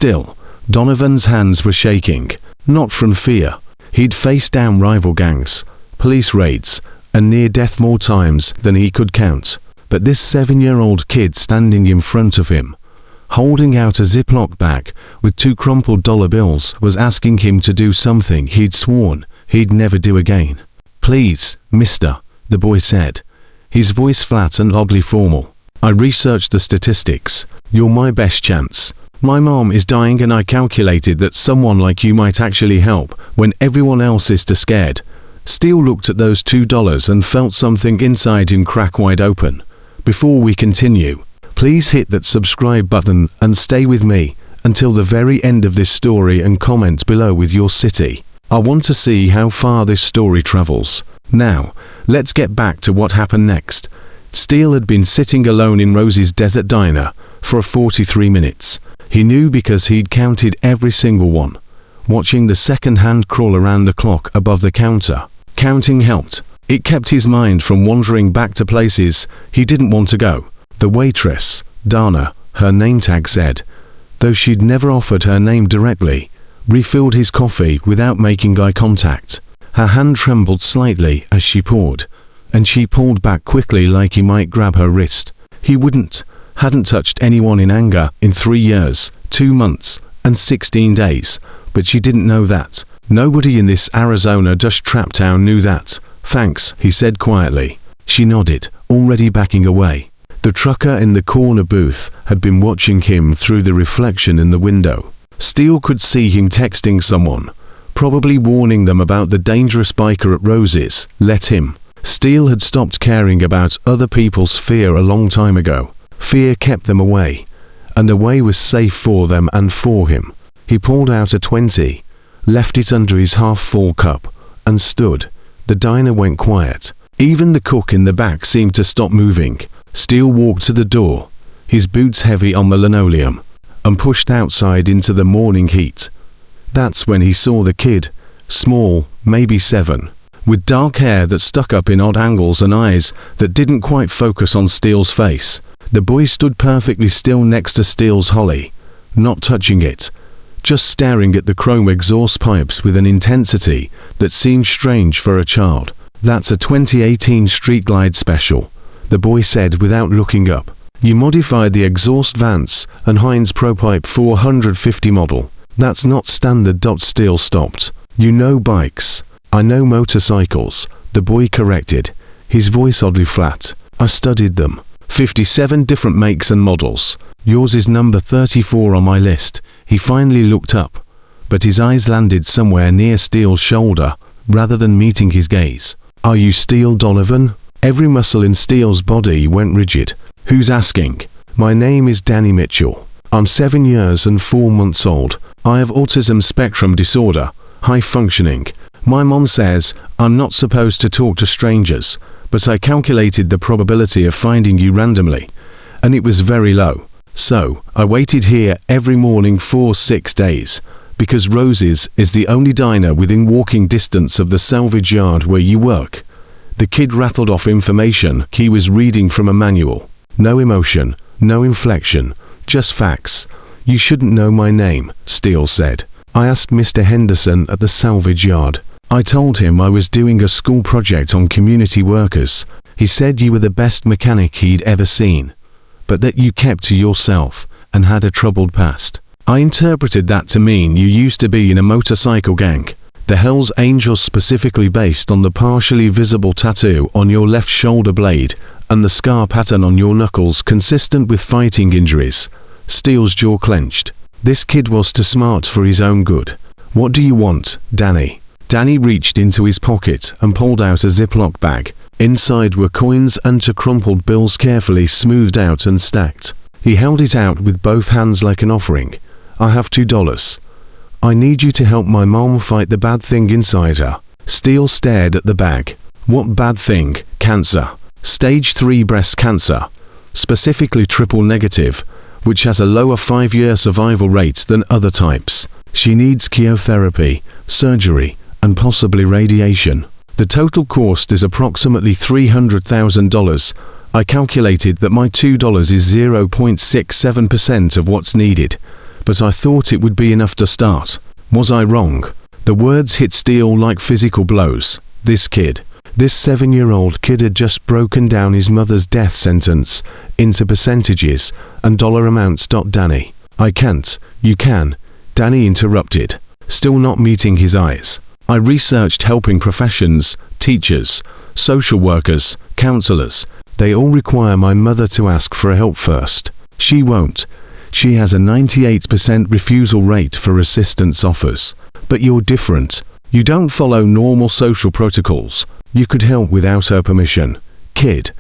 Still, Donovan's hands were shaking, not from fear. He'd faced down rival gangs, police raids, and near death more times than he could count. But this 7-year-old kid standing in front of him, holding out a Ziploc bag with 2 crumpled dollar bills, was asking him to do something he'd sworn he'd never do again. "Please, mister," the boy said, his voice flat and oddly formal. "I researched the statistics. You're my best chance. My mom is dying and I calculated that someone like you might actually help when everyone else is too scared." Steele looked at those $2 and felt something inside him crack wide open. "Before we continue, please hit that subscribe button and stay with me until the very end of this story and comment below with your city. I want to see how far this story travels. Now, let's get back to what happened next. Steele had been sitting alone in Rosie's desert diner for 43 minutes. He knew because he'd counted every single one, watching the second hand crawl around the clock above the counter. Counting helped. It kept his mind from wandering back to places he didn't want to go. The waitress, Dana, her name tag said, though she'd never offered her name directly, refilled his coffee without making eye contact. Her hand trembled slightly as she poured, and she pulled back quickly like he might grab her wrist. He hadn't touched anyone in anger in 3 years, 2 months, and 16 days, but she didn't know that. Nobody in this Arizona dust trap town knew that. "Thanks," he said quietly. She nodded, already backing away. The trucker in the corner booth had been watching him through the reflection in the window. Steele could see him texting someone, probably warning them about the dangerous biker at Rose's. Let him. Steele had stopped caring about other people's fear a long time ago. Fear kept them away, and the way was safe for them and for him. He pulled out a 20, left it under his half-full cup, and stood. The diner went quiet. Even the cook in the back seemed to stop moving. Steele walked to the door, his boots heavy on the linoleum, and pushed outside into the morning heat. That's when he saw the kid, small, maybe 7, with dark hair that stuck up in odd angles and eyes that didn't quite focus on Steele's face. The boy stood perfectly still next to Steele's Holly, not touching it, just staring at the chrome exhaust pipes with an intensity that seemed strange for a child. "That's a 2018 Street Glide Special," the boy said without looking up. "You modified the exhaust vents and Heinz ProPipe 450 model. That's not standard." Steele stopped. "You know bikes." "I know motorcycles," the boy corrected, his voice oddly flat. "I studied them. 57 different makes and models. Yours is number 34 on my list." He finally looked up, but his eyes landed somewhere near Steele's shoulder, rather than meeting his gaze. "Are you Steele Donovan?" Every muscle in Steele's body went rigid. "Who's asking?" "My name is Danny Mitchell. I'm 7 years and 4 months old. I have autism spectrum disorder, high functioning. My mom says I'm not supposed to talk to strangers, but I calculated the probability of finding you randomly, and it was very low. So, I waited here every morning for 6 days, because Rose's is the only diner within walking distance of the salvage yard where you work." The kid rattled off information he was reading from a manual. No emotion, no inflection, just facts. "You shouldn't know my name," Steele said. "I asked Mr. Henderson at the salvage yard. I told him I was doing a school project on community workers. He said you were the best mechanic he'd ever seen, but that you kept to yourself and had a troubled past. I interpreted that to mean you used to be in a motorcycle gang. The Hells Angels, specifically based on the partially visible tattoo on your left shoulder blade and the scar pattern on your knuckles consistent with fighting injuries." Steele's jaw clenched. This kid was too smart for his own good. "What do you want, Danny?" Danny reached into his pocket and pulled out a Ziploc bag. Inside were coins and 2 crumpled bills carefully smoothed out and stacked. He held it out with both hands like an offering. "I have $2. I need you to help my mom fight the bad thing inside her." Steele stared at the bag. "What bad thing?" "Cancer. Stage 3 breast cancer. Specifically triple negative, which has a lower 5-year survival rate than other types. She needs chemotherapy, surgery, and possibly radiation. The total cost is approximately $300,000. I calculated that my $2 is 0.67% of what's needed. but I thought it would be enough to start. Was I wrong? The words hit Steele like physical blows. This 7-year-old kid had just broken down his mother's death sentence into percentages and dollar amounts. Danny. I can't. You can. Danny interrupted, still not meeting his eyes. I researched helping professions, teachers, social workers, counselors. They all require my mother to ask for help first. She won't. She has a 98% refusal rate for assistance offers. But you're different. You don't follow normal social protocols. You could help without her permission. Kid,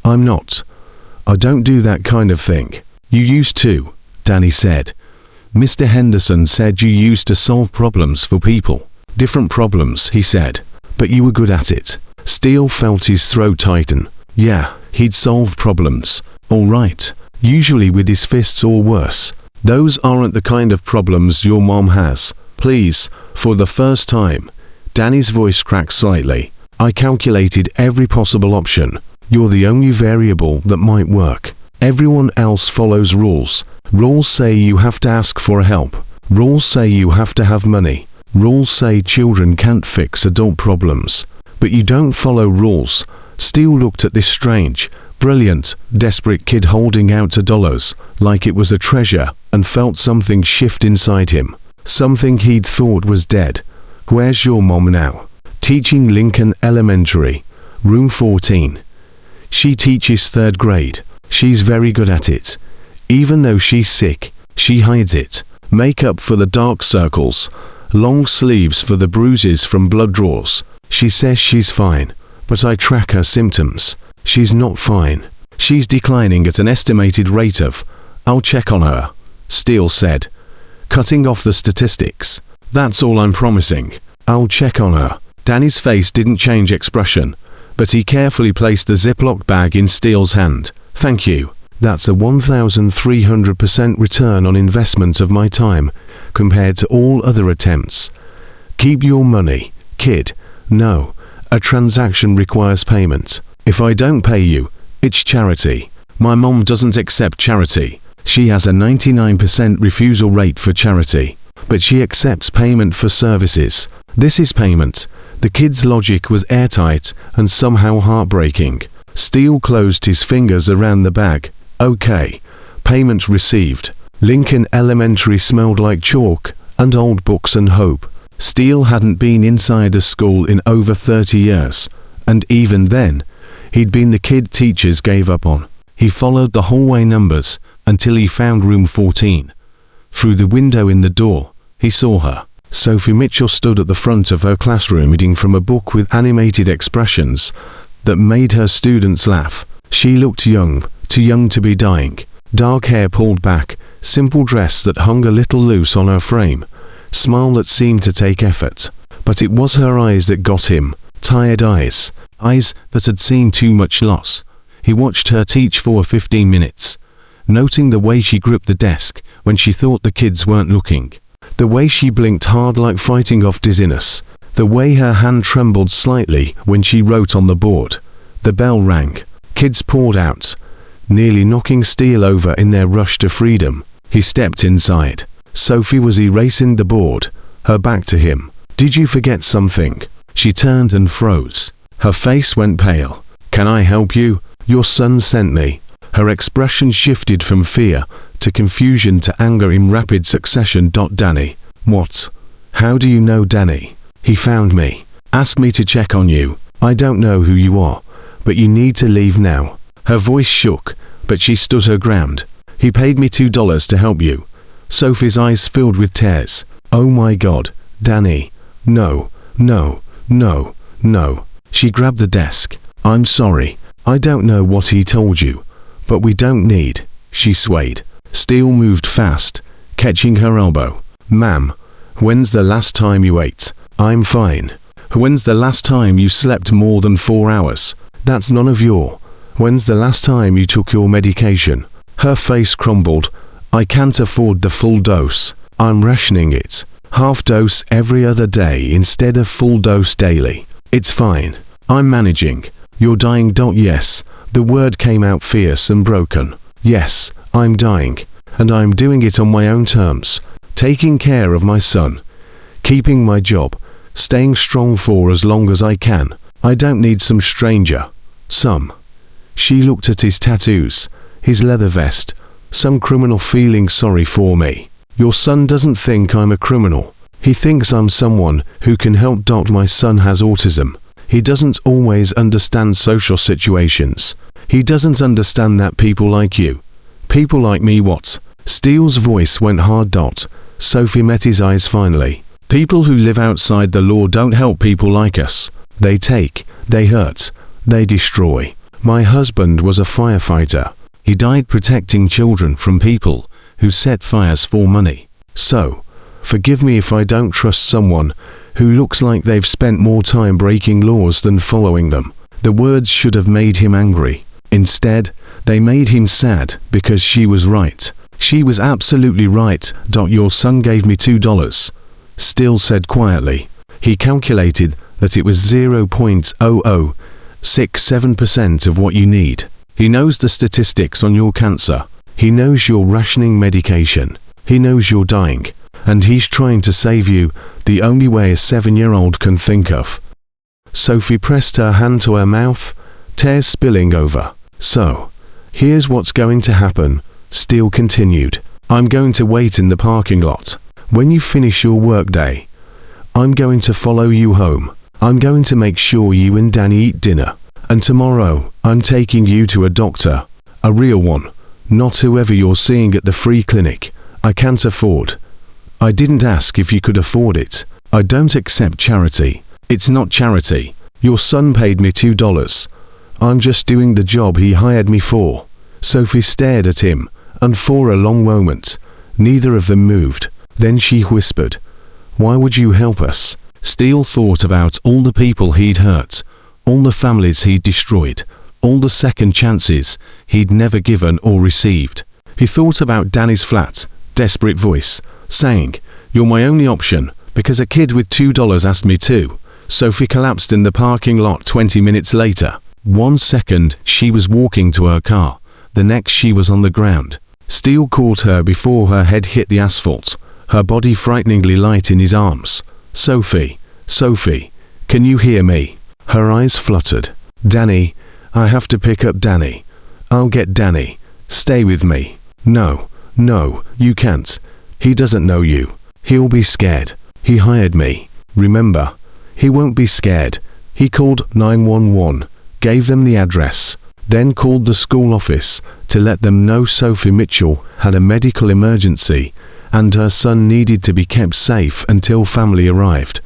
I'm not. I don't do that kind of thing. You used to, Danny said. Mr. Henderson said you used to solve problems for people. Different problems, he said. But you were good at it. Steele felt his throat tighten. Yeah, he'd solved problems. All right. Usually with his fists or worse. Those aren't the kind of problems your mom has. Please, for the first time. Danny's voice cracked slightly. I calculated every possible option. You're the only variable that might work. Everyone else follows rules. Rules say you have to ask for help. Rules say you have to have money. Rules say children can't fix adult problems. But you don't follow rules. Steele looked at this strange, brilliant, desperate kid holding out $2 like it was a treasure and felt something shift inside him. Something he'd thought was dead. Where's your mom now? Teaching Lincoln Elementary, room 14. She teaches 3rd grade. She's very good at it. Even though she's sick, she hides it. Makeup for the dark circles, long sleeves for the bruises from blood draws. She says she's fine, but I track her symptoms. She's not fine. She's declining at an estimated rate of, I'll check on her, Steele said, cutting off the statistics. That's all I'm promising. I'll check on her. Danny's face didn't change expression, but he carefully placed the Ziploc bag in Steele's hand. Thank you. That's a 1,300% return on investment of my time, compared to all other attempts. Keep your money, kid. No, a transaction requires payment. If I don't pay you, it's charity. My mom doesn't accept charity. She has a 99% refusal rate for charity, but she accepts payment for services. This is payment. The kid's logic was airtight and somehow heartbreaking. Steele closed his fingers around the bag. Okay. Payment received. Lincoln Elementary smelled like chalk and old books and hope. Steele hadn't been inside a school in over 30 years, and even then, he'd been the kid teachers gave up on. He followed the hallway numbers until he found room 14. Through the window in the door, he saw her. Sophie Mitchell stood at the front of her classroom reading from a book with animated expressions that made her students laugh. She looked young, too young to be dying. Dark hair pulled back, simple dress that hung a little loose on her frame, smile that seemed to take effort. But it was her eyes that got him, tired eyes that had seen too much loss. He watched her teach for 15 minutes, noting the way she gripped the desk when she thought the kids weren't looking, the way she blinked hard like fighting off dizziness, the way her hand trembled slightly when she wrote on the board. The bell rang. Kids poured out, nearly knocking Steele over in their rush to freedom. He stepped inside. Sophie was erasing the board, her back to him. Did you forget something? She turned and froze. Her face went pale. Can I help you? Your son sent me. Her expression shifted from fear to confusion to anger in rapid succession. Danny. What? How do you know Danny? He found me. Asked me to check on you. I don't know who you are, but you need to leave now. Her voice shook, but she stood her ground. He paid me $2 to help you. Sophie's eyes filled with tears. Oh my God, Danny. No, no, no, no. She grabbed the desk. I'm sorry. I don't know what he told you, but we don't need. She swayed. Steele moved fast, catching her elbow. Ma'am, when's the last time you ate? I'm fine. When's the last time you slept more than 4 hours? That's none of your. When's the last time you took your medication? Her face crumbled. I can't afford the full dose. I'm rationing it. Half dose every other day instead of full dose daily. It's fine. I'm managing. You're dying. Yes. The word came out fierce and broken. Yes, I'm dying. and I'm doing it on my own terms, taking care of my son, keeping my job, staying strong for as long as I can. I don't need some stranger. She looked at his tattoos, his leather vest, some criminal feeling sorry for me. Your son doesn't think I'm a criminal. He thinks I'm someone who can help. My son has autism. He doesn't always understand social situations. He doesn't understand that people like you. People like me what? Steele's voice went hard. Sophie met his eyes finally. People who live outside the law don't help people like us. They take, they hurt, they destroy. My husband was a firefighter. He died protecting children from people who set fires for money. So, forgive me if I don't trust someone who looks like they've spent more time breaking laws than following them. The words should have made him angry. Instead, they made him sad because she was right. She was absolutely right. Your son gave me $2. Steele said quietly. He calculated that it was 0.0067% of what you need. He knows the statistics on your cancer. He knows you're rationing medication. He knows you're dying. And he's trying to save you the only way a 7-year-old can think of. Sophie pressed her hand to her mouth, tears spilling over. So, here's what's going to happen, Steele continued. I'm going to wait in the parking lot. When you finish your workday, I'm going to follow you home. I'm going to make sure you and Danny eat dinner. And tomorrow, I'm taking you to a doctor. A real one. Not whoever you're seeing at the free clinic. I can't afford. I didn't ask if you could afford it. I don't accept charity. It's not charity. Your son paid me $2. I'm just doing the job he hired me for. Sophie stared at him, and for a long moment, neither of them moved. Then she whispered, "Why would you help us?" Steele thought about all the people he'd hurt, all the families he'd destroyed, all the second chances he'd never given or received. He thought about Danny's flat, desperate voice, saying, "You're my only option, because a kid with $2 asked me to." Sophie collapsed in the parking lot 20 minutes later. 1 second she was walking to her car, the next she was on the ground. Steele caught her before her head hit the asphalt, her body frighteningly light in his arms. "Sophie, Sophie, can you hear me?" Her eyes fluttered. "Danny, I have to pick up Danny. I'll get Danny. Stay with me." "No, no, you can't. He doesn't know you. He'll be scared. He hired me. Remember, he won't be scared." He called 911, gave them the address, then called the school office to let them know Sophie Mitchell had a medical emergency and her son needed to be kept safe until family arrived.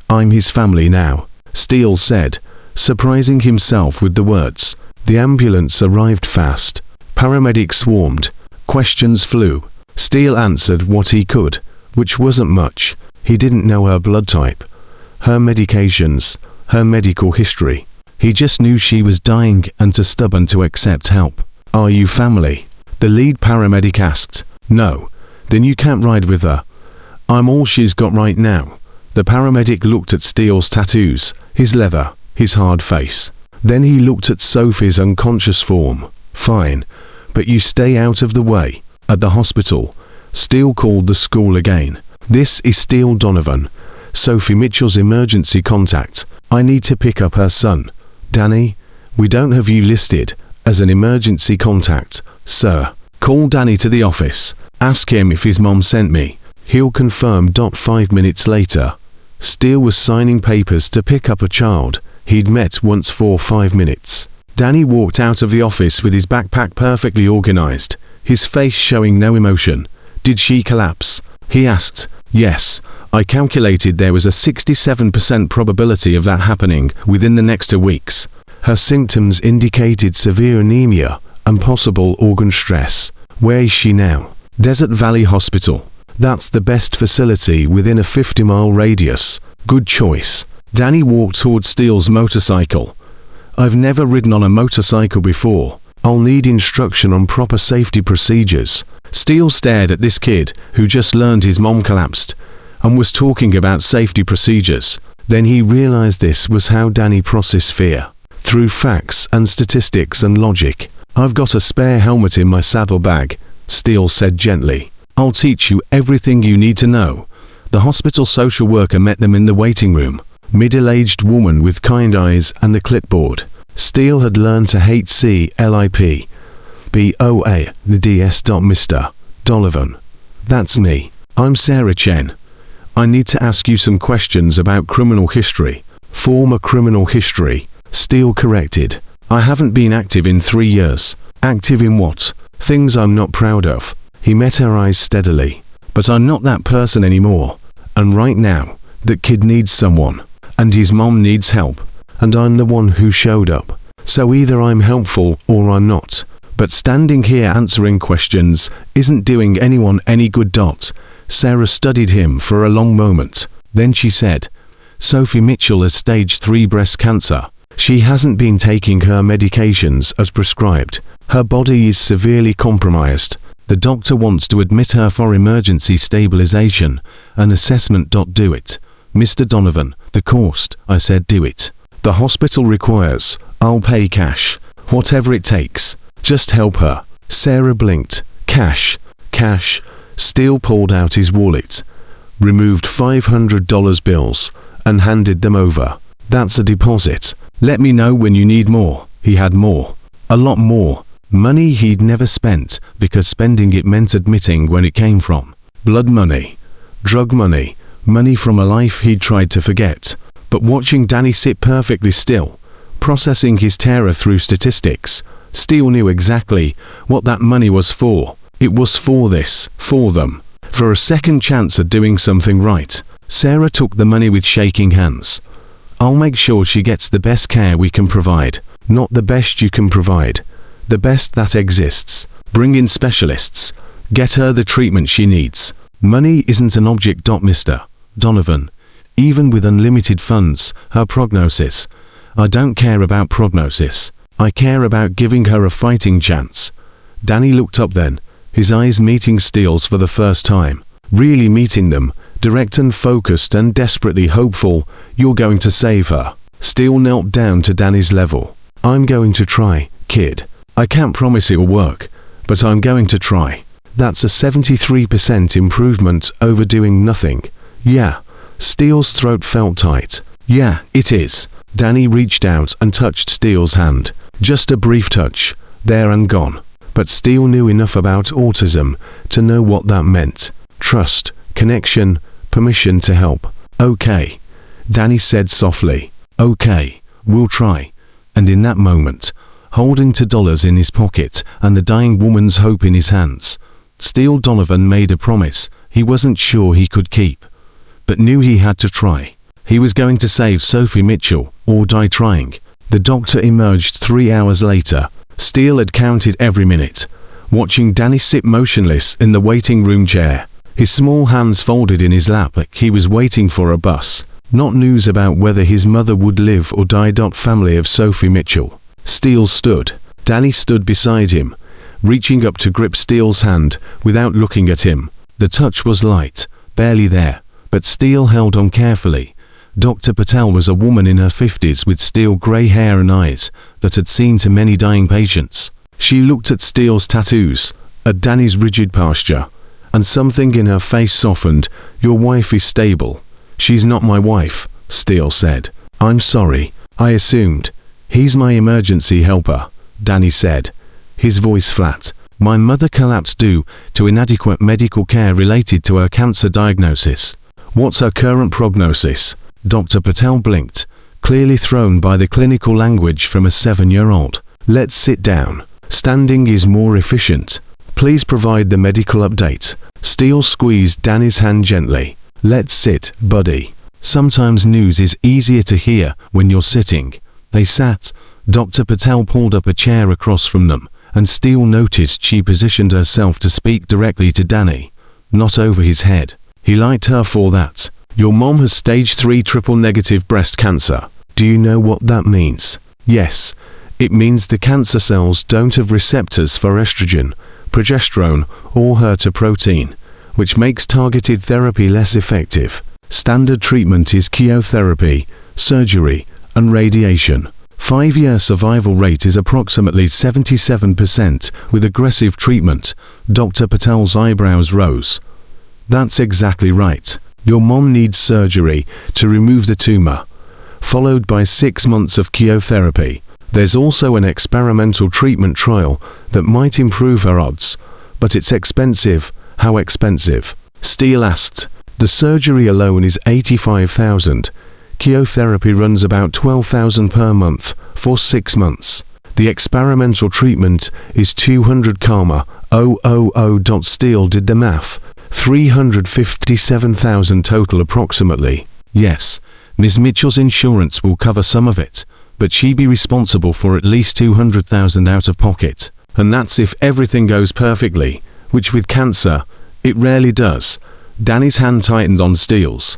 "I'm his family now," Steele said, surprising himself with the words. The ambulance arrived fast. Paramedics swarmed. Questions flew. Steele answered what he could, which wasn't much. He didn't know her blood type, her medications, her medical history. He just knew she was dying and too stubborn to accept help. "Are you family?" the lead paramedic asked. "No." "Then you can't ride with her. I'm all she's got right now." The paramedic looked at Steele's tattoos, his leather, his hard face. Then he looked at Sophie's unconscious form. "Fine, but you stay out of the way." At the hospital, Steele called the school again. "This is Steele Donovan, Sophie Mitchell's emergency contact. I need to pick up her son. Danny, we don't have you listed as an emergency contact, sir. Call Danny to the office. Ask him if his mom sent me. He'll confirm. 5 minutes later, Steele was signing papers to pick up a child he'd met once for 5 minutes. Danny walked out of the office with his backpack perfectly organized, his face showing no emotion. "Did she collapse?" he asked. "Yes. I calculated there was a 67% probability of that happening within the next 2 weeks. Her symptoms indicated severe anemia and possible organ stress." "Where is she now?" "Desert Valley Hospital. That's the best facility within a 50-mile radius." "Good choice." Danny walked towards Steele's motorcycle. "I've never ridden on a motorcycle before. I'll need instruction on proper safety procedures." Steele stared at this kid who just learned his mom collapsed and was talking about safety procedures. Then he realized this was how Danny processed fear. Through facts and statistics and logic. "I've got a spare helmet in my saddlebag," Steele said gently. "I'll teach you everything you need to know." The hospital social worker met them in the waiting room. Middle-aged woman with kind eyes and the clipboard. Steele had learned to hate CLIP. BOA, the DS. Mr. Donovan. "That's me. I'm Sarah Chen. I need to ask you some questions about criminal history." "Former criminal history," Steele corrected. "I haven't been active in 3 years." "Active in what?" "Things I'm not proud of." He met her eyes steadily. "But I'm not that person anymore. And right now, that kid needs someone. And his mom needs help. And I'm the one who showed up. So either I'm helpful or I'm not. But standing here answering questions isn't doing anyone any good. Sarah studied him for a long moment. Then she said, "Sophie Mitchell has stage 3 breast cancer. She hasn't been taking her medications as prescribed. Her body is severely compromised. The doctor wants to admit her for emergency stabilization and assessment. Do it, Mr. Donovan." "The cost," I said. "Do it. The hospital requires. I'll pay cash. Whatever it takes. Just help her." Sarah blinked. "Cash. Cash." Steele pulled out his wallet, removed $500 bills, and handed them over. "That's a deposit. Let me know when you need more." He had more. A lot more. Money he'd never spent, because spending it meant admitting when it came from. Blood money. Drug money. Money from a life he'd tried to forget. But watching Danny sit perfectly still, processing his terror through statistics, Steele knew exactly what that money was for. It was for this, for them, for a second chance at doing something right. Sarah took the money with shaking hands. "I'll make sure she gets the best care we can provide. Not the best you can provide. The best that exists. Bring in specialists. Get her the treatment she needs. Money isn't an object. Mr. Donovan. Even with unlimited funds, her prognosis. I don't care about prognosis. I care about giving her a fighting chance." Danny looked up then, his eyes meeting Steele's for the first time. Really meeting them, direct and focused and desperately hopeful. "You're going to save her." Steele knelt down to Danny's level. "I'm going to try, kid. I can't promise it'll work, but I'm going to try. That's a 73% improvement over doing nothing." "Yeah." Steele's throat felt tight. "Yeah, it is." Danny reached out and touched Steele's hand. Just a brief touch, there and gone. But Steele knew enough about autism to know what that meant. Trust, connection, permission to help. "Okay," Danny said softly. "Okay, we'll try." And in that moment, holding $2 in his pocket and the dying woman's hope in his hands, Steele Donovan made a promise he wasn't sure he could keep, but knew he had to try. He was going to save Sophie Mitchell, or die trying. The doctor emerged 3 hours later. Steele had counted every minute, watching Danny sit motionless in the waiting room chair, his small hands folded in his lap like he was waiting for a bus. Not news about whether his mother would live or die. Family of Sophie Mitchell. Steele stood. Danny stood beside him, reaching up to grip Steele's hand without looking at him. The touch was light, barely there, but Steele held on carefully. Dr. Patel was a woman in her 50s with steel grey hair and eyes that had seen to many dying patients. She looked at Steele's tattoos, at Danny's rigid posture, and something in her face softened. "Your wife is stable." "She's not my wife," Steele said. "I'm sorry. I assumed." "He's my emergency helper," Danny said, his voice flat. "My mother collapsed due to inadequate medical care related to her cancer diagnosis." "What's her current prognosis?" Dr. Patel blinked, clearly thrown by the clinical language from a 7-year-old. "Let's sit down. Standing is more efficient. Please provide the medical update." Steele squeezed Danny's hand gently. "Let's sit, buddy. Sometimes news is easier to hear when you're sitting." They sat. Dr. Patel pulled up a chair across from them, and Steele noticed she positioned herself to speak directly to Danny, not over his head. He liked her for that. "Your mom has stage 3 triple-negative breast cancer. Do you know what that means?" "Yes. It means the cancer cells don't have receptors for estrogen, progesterone, or HER2 protein, which makes targeted therapy less effective. Standard treatment is chemotherapy, surgery, and radiation." 5-year survival rate is approximately 77% with aggressive treatment. Dr. Patel's eyebrows rose. That's exactly right. Your mom needs surgery to remove the tumor, followed by 6 months of chemotherapy. There's also an experimental treatment trial that might improve her odds, but it's expensive. How expensive? Steele asked. The surgery alone is $85,000. Chemotherapy runs about $12,000 per month for 6 months. The experimental treatment is $200,000. Steele did the math. $357,000 total approximately. Yes, Ms. Mitchell's insurance will cover some of it, but she'd be responsible for at least $200,000 out of pocket. And that's if everything goes perfectly, which with cancer, it rarely does. Danny's hand tightened on Steele's.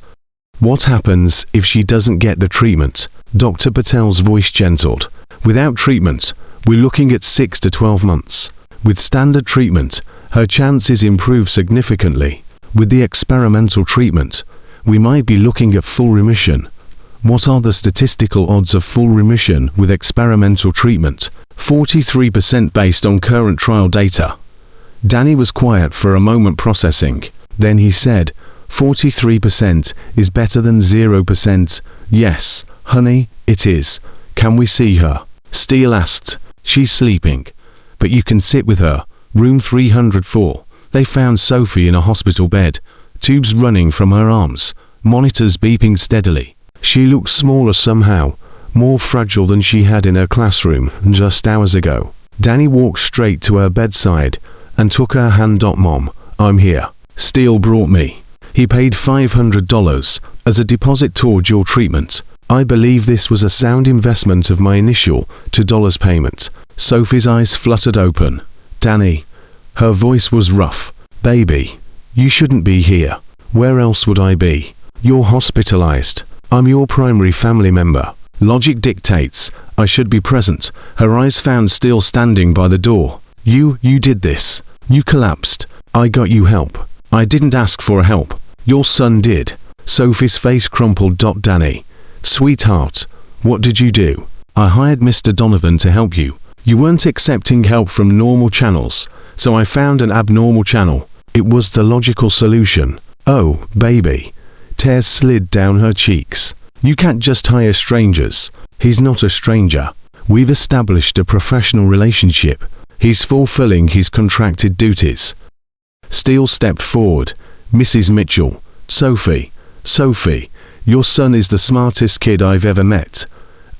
What happens if she doesn't get the treatment? Dr. Patel's voice gentled. Without treatment, we're looking at 6 to 12 months. With standard treatment, her chances improve significantly. With the experimental treatment, we might be looking at full remission. What are the statistical odds of full remission with experimental treatment? 43% based on current trial data. Danny was quiet for a moment processing. Then he said, 43% is better than 0%. Yes, honey, it is. Can we see her? Steele asked. She's sleeping. But you can sit with her. Room 304. They found Sophie in a hospital bed. Tubes running from her arms. Monitors beeping steadily. She looked smaller somehow. More fragile than she had in her classroom just hours ago. Danny walked straight to her bedside and took her hand. Mom, I'm here. Steele brought me. He paid $500 as a deposit toward your treatment. I believe this was a sound investment of my initial $2 payment. Sophie's eyes fluttered open. Danny. Her voice was rough. Baby, you shouldn't be here. Where else would I be? You're hospitalized. I'm your primary family member. Logic dictates I should be present. Her eyes found Steele standing by the door. You did this. You collapsed. I got you help. I didn't ask for help. Your son did. Sophie's face crumpled. Danny. Sweetheart, what did you do? I hired Mr. Donovan to help you. You weren't accepting help from normal channels, so I found an abnormal channel. It was the logical solution. Oh, baby. Tears slid down her cheeks. You can't just hire strangers. He's not a stranger. We've established a professional relationship. He's fulfilling his contracted duties. Steele stepped forward. Mrs. Mitchell. Sophie, your son is the smartest kid I've ever met.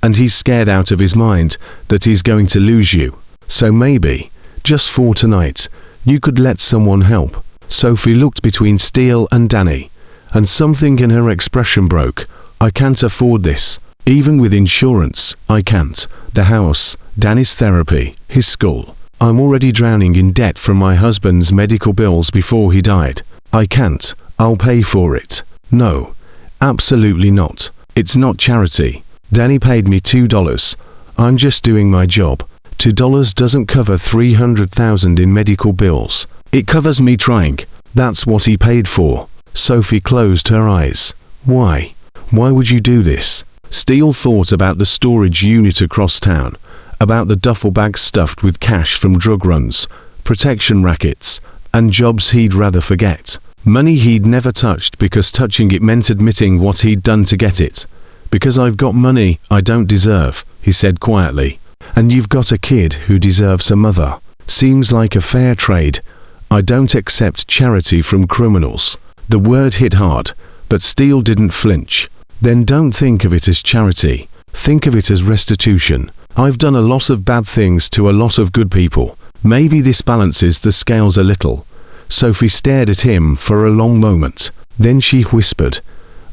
And he's scared out of his mind that he's going to lose you. So maybe, just for tonight, you could let someone help. Sophie looked between Steele and Danny, and something in her expression broke. I can't afford this. Even with insurance, I can't. The house, Danny's therapy, his school. I'm already drowning in debt from my husband's medical bills before he died. I can't. I'll pay for it. No, absolutely not. It's not charity. Danny paid me $2. I'm just doing my job. $2 doesn't cover $300,000 in medical bills. It covers me trying. That's what he paid for. Sophie closed her eyes. Why? Why would you do this? Steele thought about the storage unit across town, about the duffel bags stuffed with cash from drug runs, protection rackets, and jobs he'd rather forget. Money he'd never touched because touching it meant admitting what he'd done to get it. Because I've got money I don't deserve, he said quietly. And you've got a kid who deserves a mother. Seems like a fair trade. I don't accept charity from criminals. The word hit hard, but Steele didn't flinch. Then don't think of it as charity. Think of it as restitution. I've done a lot of bad things to a lot of good people. Maybe this balances the scales a little. Sophie stared at him for a long moment. Then she whispered,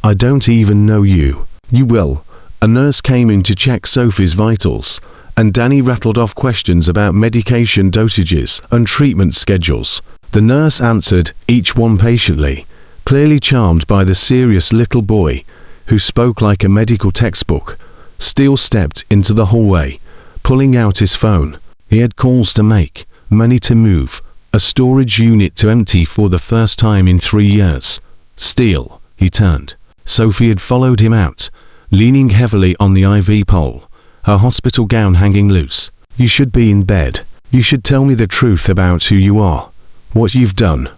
I don't even know you. You will. A nurse came in to check Sophie's vitals, and Danny rattled off questions about medication dosages and treatment schedules. The nurse answered each one patiently, clearly charmed by the serious little boy, who spoke like a medical textbook. Steele stepped into the hallway, pulling out his phone. He had calls to make, money to move, a storage unit to empty for the first time in 3 years. Steele, he turned. Sophie had followed him out, leaning heavily on the IV pole, her hospital gown hanging loose. You should be in bed. You should tell me the truth about who you are, what you've done,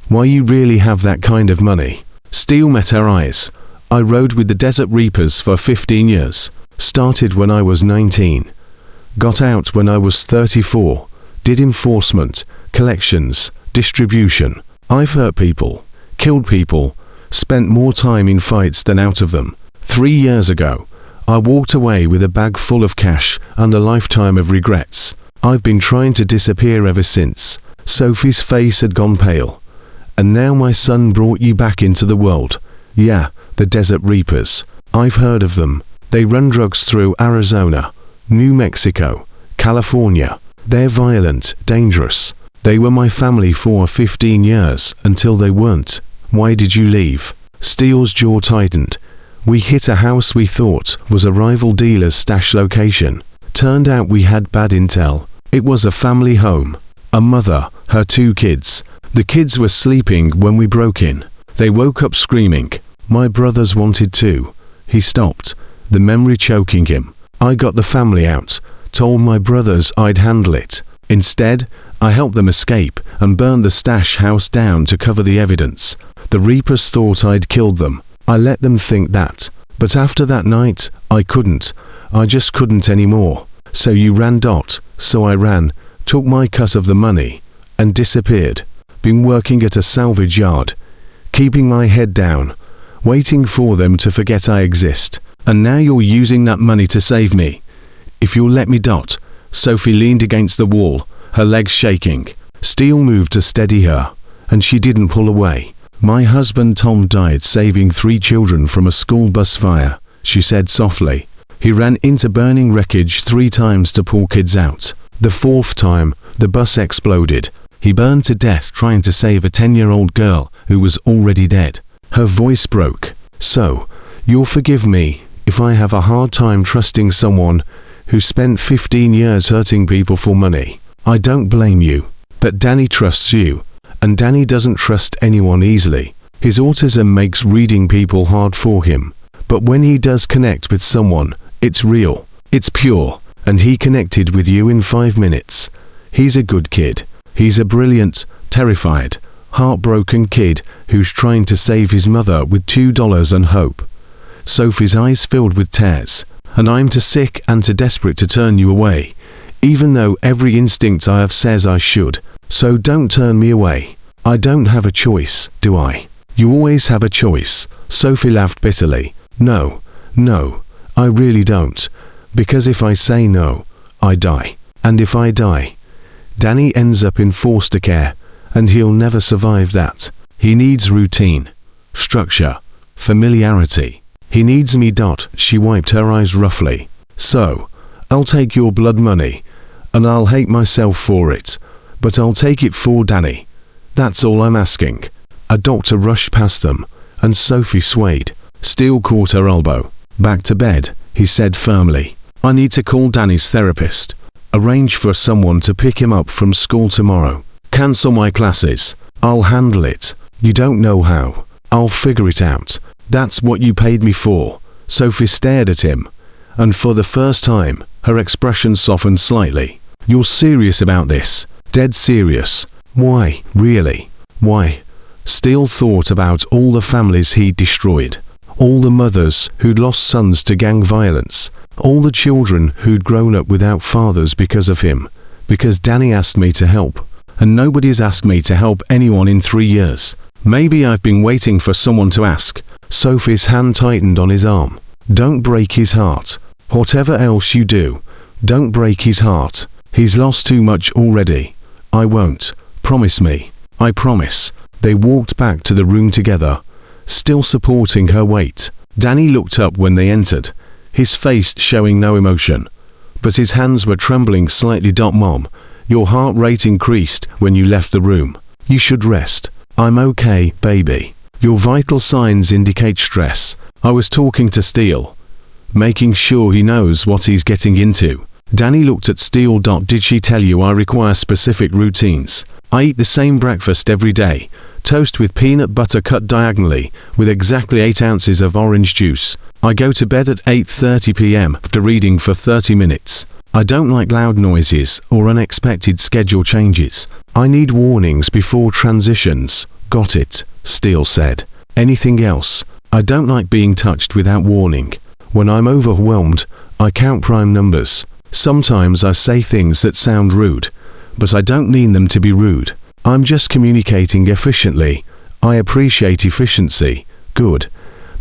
why you really have that kind of money. Steele met her eyes. I rode with the Desert Reapers for 15 years. Started when I was 19. Got out when I was 34. Did enforcement, collections, distribution. I've hurt people, killed people, spent more time in fights than out of them. 3 years ago, I walked away with a bag full of cash and a lifetime of regrets. I've been trying to disappear ever since. Sophie's face had gone pale. And now my son brought you back into the world. Yeah, the Desert Reapers. I've heard of them. They run drugs through Arizona, New Mexico, California. They're violent, dangerous. They were my family for 15 years until they weren't. Why did you leave? Steele's jaw tightened. We hit a house we thought was a rival dealer's stash location. Turned out we had bad intel. It was a family home. A mother, her 2 kids. The kids were sleeping when we broke in. They woke up screaming. My brothers wanted to. He stopped, the memory choking him. I got the family out, told my brothers I'd handle it. Instead, I helped them escape and burned the stash house down to cover the evidence. The Reapers thought I'd killed them. I let them think that. But after that night, I couldn't. I just couldn't anymore. So you ran. So I ran, took my cut of the money, and disappeared. Been working at a salvage yard, keeping my head down, waiting for them to forget I exist. And now you're using that money to save me. If you'll let me. Sophie leaned against the wall, her legs shaking. Steele moved to steady her, and she didn't pull away. My husband Tom died saving 3 children from a school bus fire, she said softly. He ran into burning wreckage 3 times to pull kids out. The 4th time, the bus exploded. He burned to death trying to save a 10-year-old girl who was already dead. Her voice broke. So, you'll forgive me if I have a hard time trusting someone who spent 15 years hurting people for money. I don't blame you. But Danny trusts you. And Danny doesn't trust anyone easily. His autism makes reading people hard for him. But when he does connect with someone, it's real. It's pure. And he connected with you in 5 minutes. He's a good kid. He's a brilliant, terrified, heartbroken kid who's trying to save his mother with $2 and hope. Sophie's eyes filled with tears. And I'm too sick and too desperate to turn you away, even though every instinct I have says I should. So don't turn me away. I don't have a choice, do I? You always have a choice. Sophie laughed bitterly. No, I really don't. Because if I say no, I die. And if I die, Danny ends up in foster care, and he'll never survive that. He needs routine, structure, familiarity. He needs me. She wiped her eyes roughly. So, I'll take your blood money, and I'll hate myself for it, but I'll take it for Danny. That's all I'm asking. A doctor rushed past them, and Sophie swayed. Steele caught her elbow. Back to bed, he said firmly. I need to call Danny's therapist. Arrange for someone to pick him up from school tomorrow. Cancel my classes. I'll handle it. You don't know how. I'll figure it out. That's what you paid me for. Sophie stared at him, and for the first time, her expression softened slightly. You're serious about this? Dead serious? Why, really? Why? Steele thought about all the families he'd destroyed, all the mothers who'd lost sons to gang violence, all the children who'd grown up without fathers because of him, because Danny asked me to help, and nobody's asked me to help anyone in 3 years. Maybe I've been waiting for someone to ask. Sophie's hand tightened on his arm. Don't break his heart. Whatever else you do, don't break his heart. He's lost too much already. I won't. Promise me. I promise. They walked back to the room together, still supporting her weight. Danny looked up when they entered, his face showing no emotion. But his hands were trembling slightly. Mom, your heart rate increased when you left the room. You should rest. I'm okay, baby. Your vital signs indicate stress. I was talking to Steele, making sure he knows what he's getting into. Danny looked at Steele. Did she tell you I require specific routines? I eat the same breakfast every day. Toast with peanut butter cut diagonally, with exactly 8 ounces of orange juice. I go to bed at 8:30 p.m. after reading for 30 minutes. I don't like loud noises or unexpected schedule changes. I need warnings before transitions. Got it, Steele said. Anything else? I don't like being touched without warning. When I'm overwhelmed, I count prime numbers. Sometimes I say things that sound rude, but I don't mean them to be rude. I'm just communicating efficiently. I appreciate efficiency. Good.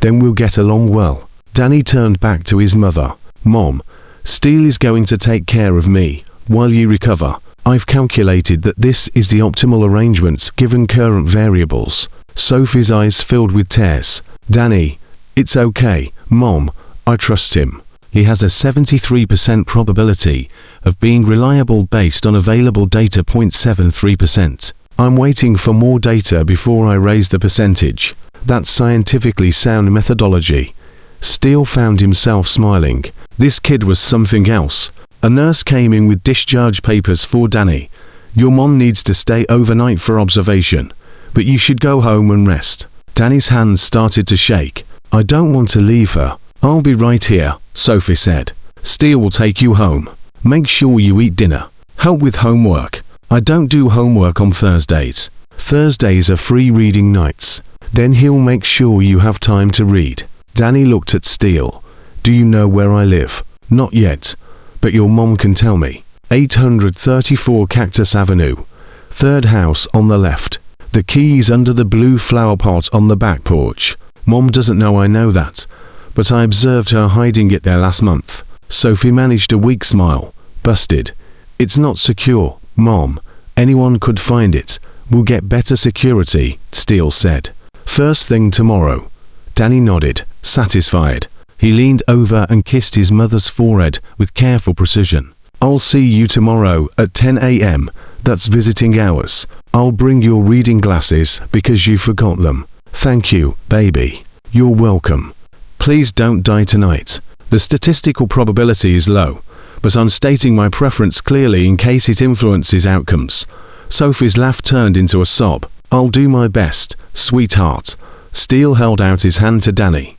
Then we'll get along well. Danny turned back to his mother. Mom, Steele is going to take care of me while you recover. I've calculated that this is the optimal arrangement given current variables. Sophie's eyes filled with tears. Danny, it's okay, Mom, I trust him. He has a 73% probability of being reliable based on available data. 0.73%. I'm waiting for more data before I raise the percentage. That's scientifically sound methodology. Steele found himself smiling. This kid was something else. A nurse came in with discharge papers for Danny. Your mom needs to stay overnight for observation, but you should go home and rest. Danny's hands started to shake. I don't want to leave her. I'll be right here, Sophie said. Steele will take you home. Make sure you eat dinner. Help with homework. I don't do homework on Thursdays. Thursdays are free reading nights. Then he'll make sure you have time to read. Danny looked at Steele. Do you know where I live? Not yet, but your mom can tell me. 834 Cactus Avenue. 3rd house on the left. The key's under the blue flower pot on the back porch. Mom doesn't know I know that, but I observed her hiding it there last month. Sophie managed a weak smile. Busted. It's not secure, Mom. Anyone could find it. We'll get better security, Steele said. First thing tomorrow. Danny nodded, satisfied. He leaned over and kissed his mother's forehead with careful precision. I'll see you tomorrow at 10 a.m. That's visiting hours. I'll bring your reading glasses because you forgot them. Thank you, baby. You're welcome. Please don't die tonight. The statistical probability is low, but I'm stating my preference clearly in case it influences outcomes. Sophie's laugh turned into a sob. I'll do my best, sweetheart. Steele held out his hand to Danny.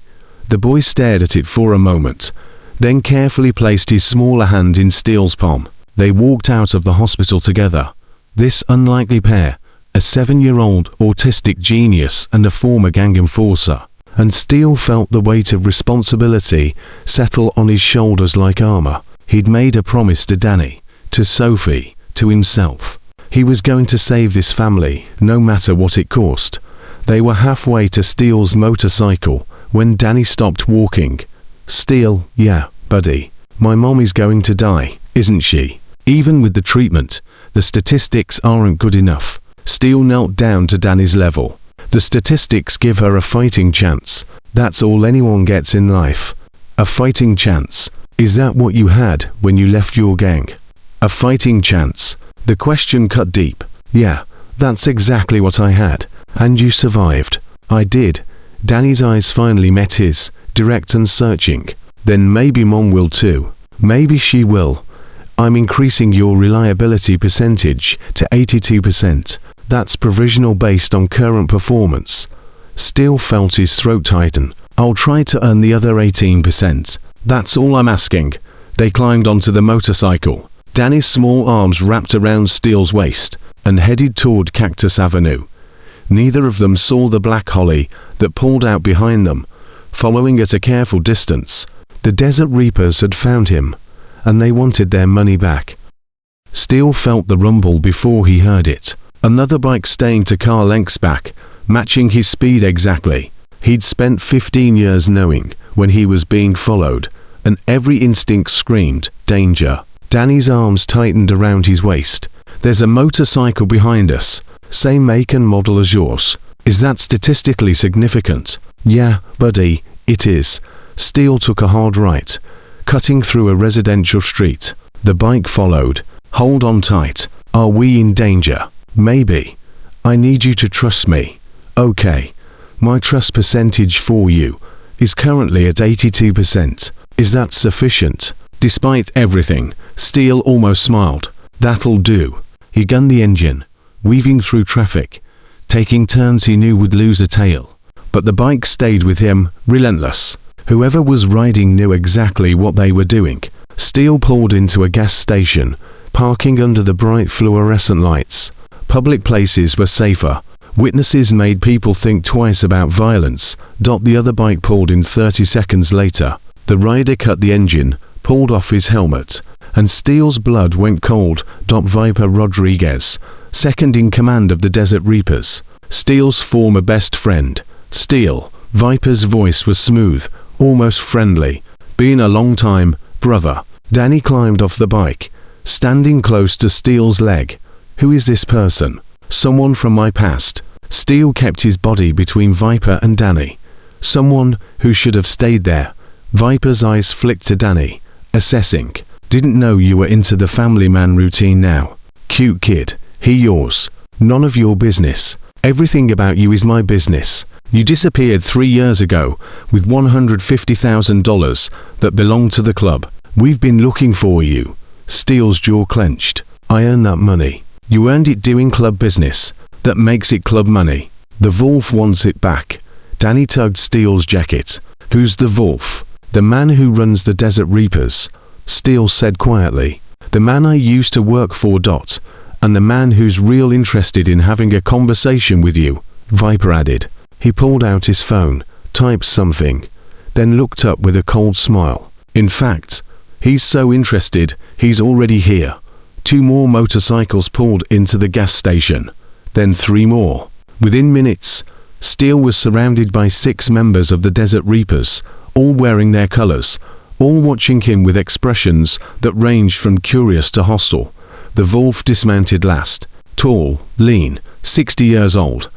The boy stared at it for a moment, then carefully placed his smaller hand in Steele's palm. They walked out of the hospital together. This unlikely pair, a 7-year-old autistic genius and a former gang enforcer. And Steele felt the weight of responsibility settle on his shoulders like armor. He'd made a promise to Danny, to Sophie, to himself. He was going to save this family, no matter what it cost. They were halfway to Steele's motorcycle when Danny stopped walking. Steele, yeah, buddy. My mom is going to die, isn't she? Even with the treatment, the statistics aren't good enough. Steele knelt down to Danny's level. The statistics give her a fighting chance. That's all anyone gets in life. A fighting chance. Is that what you had when you left your gang? A fighting chance. The question cut deep. Yeah, that's exactly what I had. And you survived. I did. Danny's eyes finally met his, direct and searching. Then maybe Mom will too. Maybe she will. I'm increasing your reliability percentage to 82%. That's provisional based on current performance. Steele felt his throat tighten. I'll try to earn the other 18%. That's all I'm asking. They climbed onto the motorcycle. Danny's small arms wrapped around Steele's waist and headed toward Cactus Avenue. Neither of them saw the black holly that pulled out behind them, following at a careful distance. The Desert Reapers had found him, and they wanted their money back. Steele felt the rumble before he heard it. Another bike staying to car lengths back, matching his speed exactly. He'd spent 15 years knowing when he was being followed, and every instinct screamed, danger. Danny's arms tightened around his waist. There's a motorcycle behind us. Same make and model as yours. Is that statistically significant? Yeah, buddy, it is. Steele took a hard right, cutting through a residential street. The bike followed. Hold on tight. Are we in danger? Maybe. I need you to trust me. Okay. My trust percentage for you is currently at 82%. Is that sufficient? Despite everything, Steele almost smiled. That'll do. He gunned the engine, weaving through traffic, taking turns he knew would lose a tail. But the bike stayed with him, relentless. Whoever was riding knew exactly what they were doing. Steele pulled into a gas station, parking under the bright fluorescent lights. Public places were safer. Witnesses made people think twice about violence. The other bike pulled in 30 seconds later. The rider cut the engine, pulled off his helmet, and Steele's blood went cold. Viper Rodriguez, second in command of the Desert Reapers, Steele's former best friend. Steele, Viper's voice was smooth, almost friendly. Been a long time, brother. Danny climbed off the bike, standing close to Steele's leg. Who is this person? Someone from my past. Steele kept his body between Viper and Danny. Someone who should have stayed there. Viper's eyes flicked to Danny, assessing. Didn't know you were into the family man routine now. Cute kid. He yours. None of your business. Everything about you is my business. You disappeared 3 years ago with $150,000 that belonged to the club. We've been looking for you. Steele's jaw clenched. I earned that money. You earned it doing club business. That makes it club money. The Wolf wants it back. Danny tugged Steele's jacket. Who's the Wolf? The man who runs the Desert Reapers. Steele said quietly. The man I used to work for. And the man who's real interested in having a conversation with you, Viper added. He pulled out his phone, typed something, then looked up with a cold smile. In fact, he's so interested, he's already here. 2 more motorcycles pulled into the gas station, then 3 more. Within minutes, Steele was surrounded by 6 members of the Desert Reapers, all wearing their colors, all watching him with expressions that ranged from curious to hostile. The Wolf dismounted last, tall, lean, 60 years old,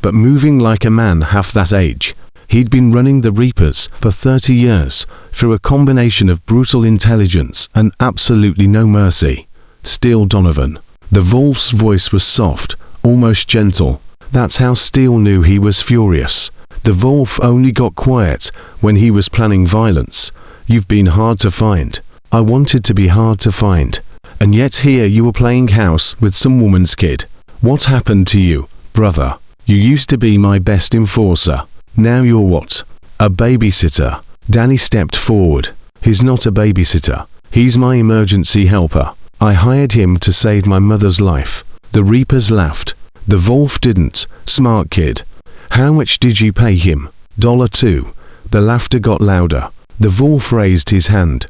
but moving like a man half that age. He'd been running the Reapers for 30 years, through a combination of brutal intelligence and absolutely no mercy. Steele Donovan. The Wolf's voice was soft, almost gentle. That's how Steele knew he was furious. The Wolf only got quiet when he was planning violence. You've been hard to find. I wanted to be hard to find. And yet here you were playing house with some woman's kid. What happened to you, brother? You used to be my best enforcer. Now you're what? A babysitter. Danny stepped forward. He's not a babysitter. He's my emergency helper. I hired him to save my mother's life. The Reapers laughed. The Wolf didn't. Smart kid. How much did you pay him? $2. The laughter got louder. The Wolf raised his hand,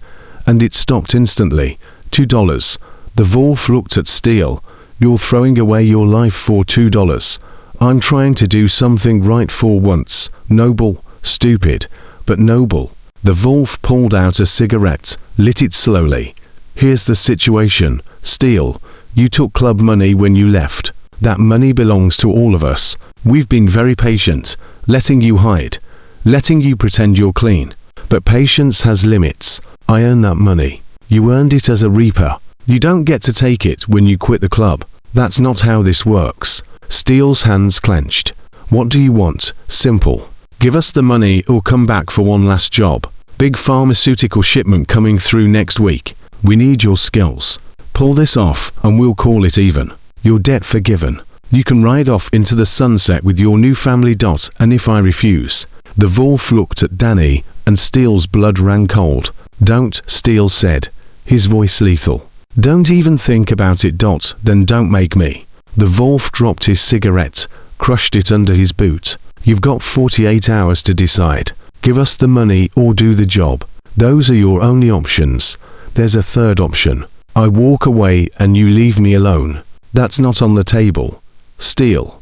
and it stopped instantly. $2. The Wolf looked at Steele. You're throwing away your life for $2. I'm trying to do something right for once. Noble, stupid, but noble. The Wolf pulled out a cigarette, lit it slowly. Here's the situation, Steele. You took club money when you left. That money belongs to all of us. We've been very patient, letting you hide, letting you pretend you're clean. But patience has limits. I earned that money. You earned it as a Reaper. You don't get to take it when you quit the club. That's not how this works. Steele's hands clenched. What do you want? Simple. Give us the money or come back for one last job. Big pharmaceutical shipment coming through next week. We need your skills. Pull this off and we'll call it even. Your debt forgiven. You can ride off into the sunset with your new family. And if I refuse? The Wolf looked at Danny and Steele's blood ran cold. Don't, Steele said, his voice lethal. Don't even think about it. Then don't make me. The Wolf dropped his cigarette, crushed it under his boot. You've got 48 hours to decide. Give us the money or do the job. Those are your only options. There's a third option. I walk away and you leave me alone. That's not on the table. Steele.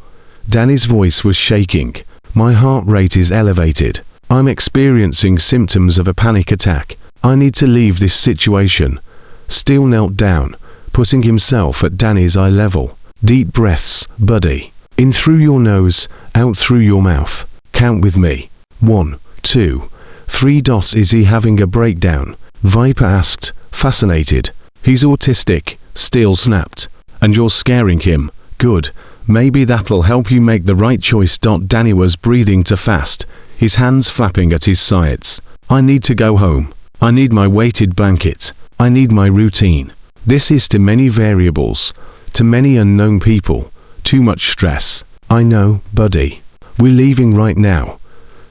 Danny's voice was shaking. My heart rate is elevated. I'm experiencing symptoms of a panic attack. I need to leave this situation. Steele knelt down, putting himself at Danny's eye level. Deep breaths, buddy. In through your nose, out through your mouth. Count with me. 1, 2, 3. Is he having a breakdown? Viper asked, fascinated. He's autistic, Steele snapped. And you're scaring him. Good. Maybe that'll help you make the right choice. Danny was breathing too fast, his hands flapping at his sides. I need to go home. I need my weighted blanket. I need my routine. This is too many variables, too many unknown people, too much stress. I know, buddy. We're leaving right now.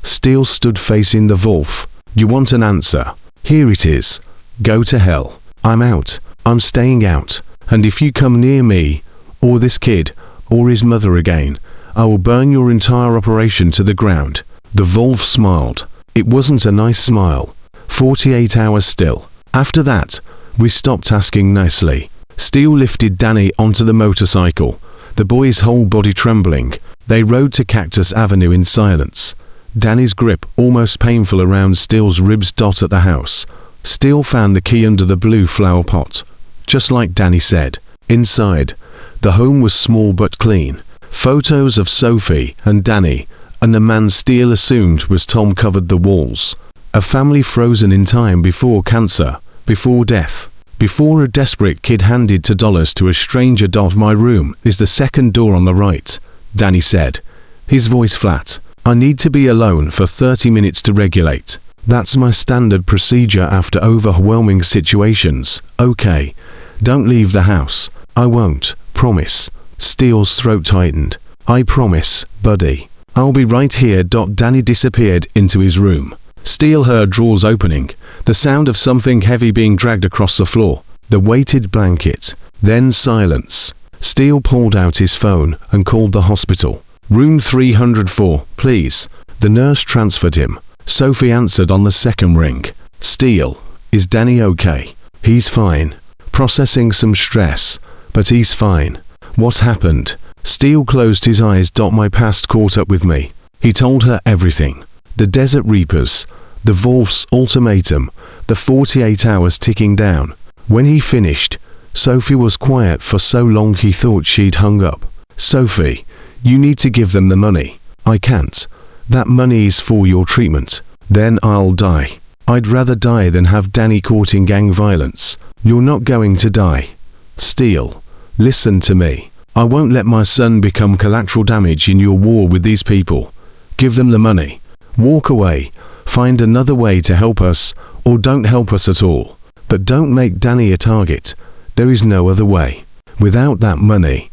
Steele stood facing the wolf. You want an answer? Here it is. Go to hell. I'm out. I'm staying out. And if you come near me, or this kid, or his mother again, I will burn your entire operation to the ground. The wolf smiled. It wasn't a nice smile. 48 hours still. After that, we stopped asking nicely. Steele lifted Danny onto the motorcycle, the boy's whole body trembling. They rode to Cactus Avenue in silence. Danny's grip almost painful around Steele's ribs. At the house, Steele found the key under the blue flower pot. Just like Danny said. Inside, the home was small but clean. Photos of Sophie and Danny and the man Steele assumed was Tom covered the walls. A family frozen in time before cancer, before death, before a desperate kid handed $2 to a stranger. My room is the second door on the right, Danny said, his voice flat. I need to be alone for 30 minutes to regulate. That's my standard procedure after overwhelming situations. Okay, don't leave the house. I won't, promise. Steele's throat tightened. I promise, buddy. I'll be right here. Danny disappeared into his room. Steele heard drawers opening, the sound of something heavy being dragged across the floor, the weighted blanket, then silence. Steele pulled out his phone and called the hospital. Room 304, please. The nurse transferred him. Sophie answered on the second ring. Steele, is Danny okay? He's fine. Processing some stress, but he's fine. What happened? Steele closed his eyes. My past caught up with me. He told her everything. The Desert Reapers, the Wolf's ultimatum, the 48 hours ticking down. When he finished, Sophie was quiet for so long he thought she'd hung up. Sophie, you need to give them the money. I can't. That money is for your treatment. Then I'll die. I'd rather die than have Danny caught in gang violence. You're not going to die. Steele, listen to me. I won't let my son become collateral damage in your war with these people. Give them the money. Walk away. Find another way to help us, or don't help us at all. But don't make Danny a target. There is no other way. Without that money,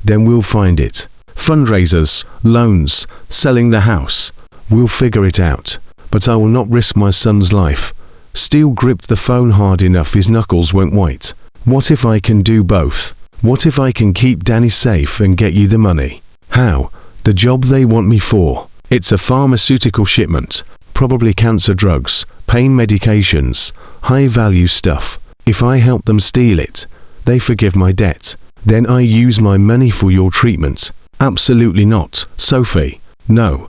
then we'll find it. Fundraisers, loans, selling the house. We'll figure it out. But I will not risk my son's life. Steele gripped the phone hard enough his knuckles went white. What if I can do both? What if I can keep Danny safe and get you the money? How? The job they want me for. It's a pharmaceutical shipment. Probably cancer drugs, pain medications, high-value stuff. If I help them steal it, they forgive my debt. Then I use my money for your treatment. Absolutely not, Sophie. No.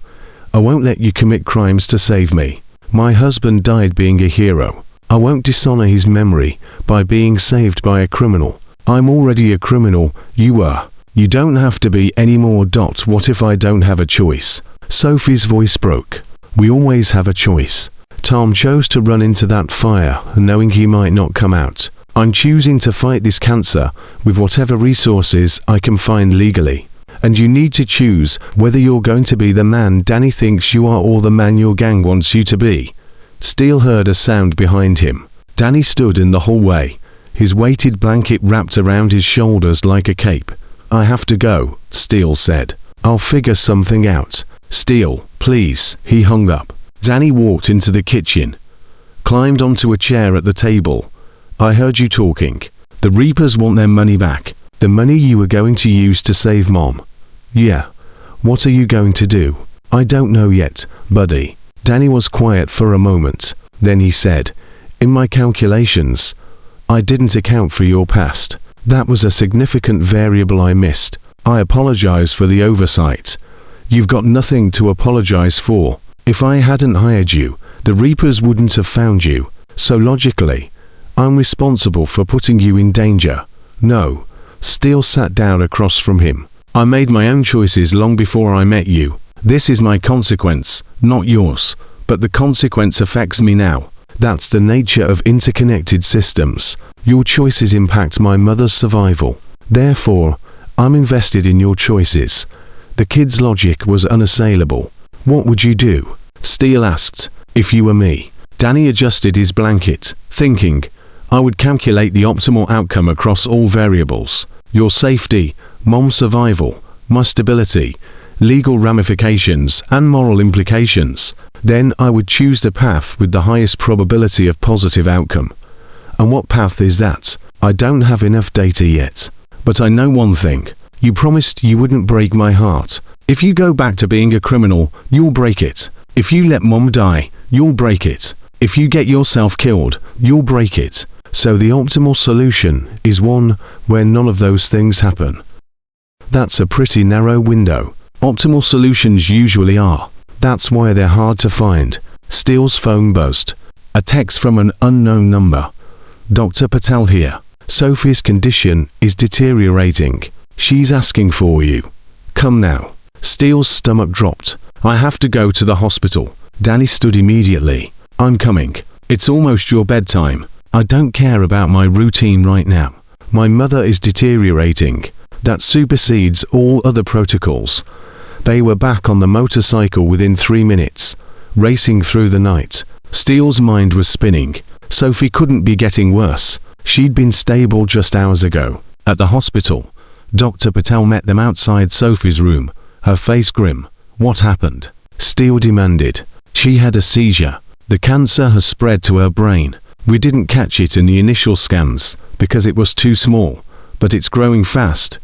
I won't let you commit crimes to save me. My husband died being a hero. I won't dishonor his memory by being saved by a criminal. I'm already a criminal, you are. You don't have to be anymore. What if I don't have a choice? Sophie's voice broke. We always have a choice. Tom chose to run into that fire, knowing he might not come out. I'm choosing to fight this cancer with whatever resources I can find legally. And you need to choose whether you're going to be the man Danny thinks you are or the man your gang wants you to be. Steele heard a sound behind him. Danny stood in the hallway, his weighted blanket wrapped around his shoulders like a cape. I have to go, Steele said. I'll figure something out. Steele, please. He hung up. Danny walked into the kitchen, climbed onto a chair at the table. I heard you talking. The Reapers want their money back. The money you were going to use to save Mom. Yeah. What are you going to do? I don't know yet, buddy. Danny was quiet for a moment. Then he said, in my calculations, I didn't account for your past. That was a significant variable I missed. I apologize for the oversight. You've got nothing to apologize for. If I hadn't hired you, the Reapers wouldn't have found you. So logically, I'm responsible for putting you in danger. No. Steele sat down across from him. I made my own choices long before I met you. This is my consequence, not yours. But the consequence affects me now. That's the nature of interconnected systems. Your choices impact my mother's survival. Therefore, I'm invested in your choices. The kid's logic was unassailable. What would you do? Steele asked. If you were me. Danny adjusted his blanket, thinking, I would calculate the optimal outcome across all variables. Your safety, mom's survival, my stability, legal ramifications, and moral implications. Then I would choose the path with the highest probability of positive outcome. And what path is that? I don't have enough data yet. But I know one thing. You promised you wouldn't break my heart. If you go back to being a criminal, you'll break it. If you let mom die, you'll break it. If you get yourself killed, you'll break it. So the optimal solution is one where none of those things happen. That's a pretty narrow window. Optimal solutions usually are. That's why they're hard to find. Steele's phone buzzed. A text from an unknown number. Dr. Patel here. Sophie's condition is deteriorating. She's asking for you. Come now. Steele's stomach dropped. I have to go to the hospital. Danny stood immediately. I'm coming. It's almost your bedtime. I don't care about my routine right now. My mother is deteriorating. That supersedes all other protocols. They were back on the motorcycle within 3 minutes, racing through the night. Steele's mind was spinning. Sophie couldn't be getting worse. She'd been stable just hours ago. At the hospital, Dr. Patel met them outside Sophie's room, her face grim. What happened? Steele demanded. She had a seizure. The cancer has spread to her brain. We didn't catch it in the initial scans because it was too small, but it's growing fast.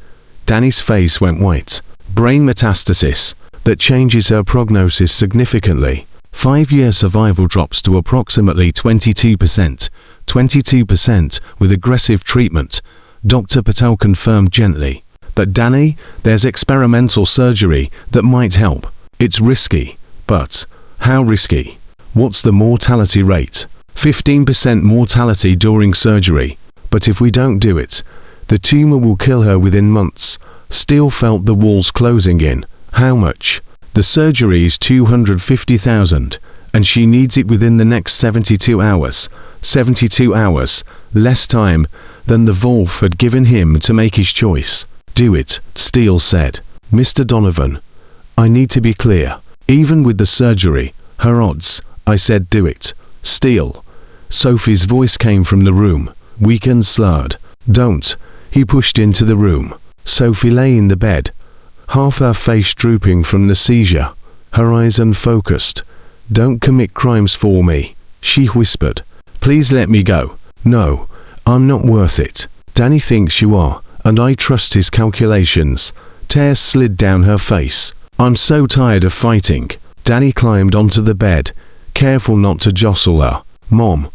Danny's face went white. Brain metastasis that changes her prognosis significantly. 5-year survival drops to approximately 22%. 22% with aggressive treatment. Dr. Patel confirmed gently. But Danny, there's experimental surgery that might help. It's risky. But how risky? What's the mortality rate? 15% mortality during surgery. But if we don't do it, the tumor will kill her within months. Steele felt the walls closing in. How much? The surgery is $250,000, and she needs it within the next 72 hours. 72 hours, less time than the Wolf had given him to make his choice. Do it, Steele said. Mr. Donovan, I need to be clear. Even with the surgery, her odds, I said do it. Steele. Sophie's voice came from the room, weak and slurred. Don't. He pushed into the room. Sophie lay in the bed, half her face drooping from the seizure, her eyes unfocused. Don't commit crimes for me, she whispered. Please let me go. No, I'm not worth it. Danny thinks you are, and I trust his calculations. Tears slid down her face. I'm so tired of fighting. Danny climbed onto the bed, careful not to jostle her. Mom,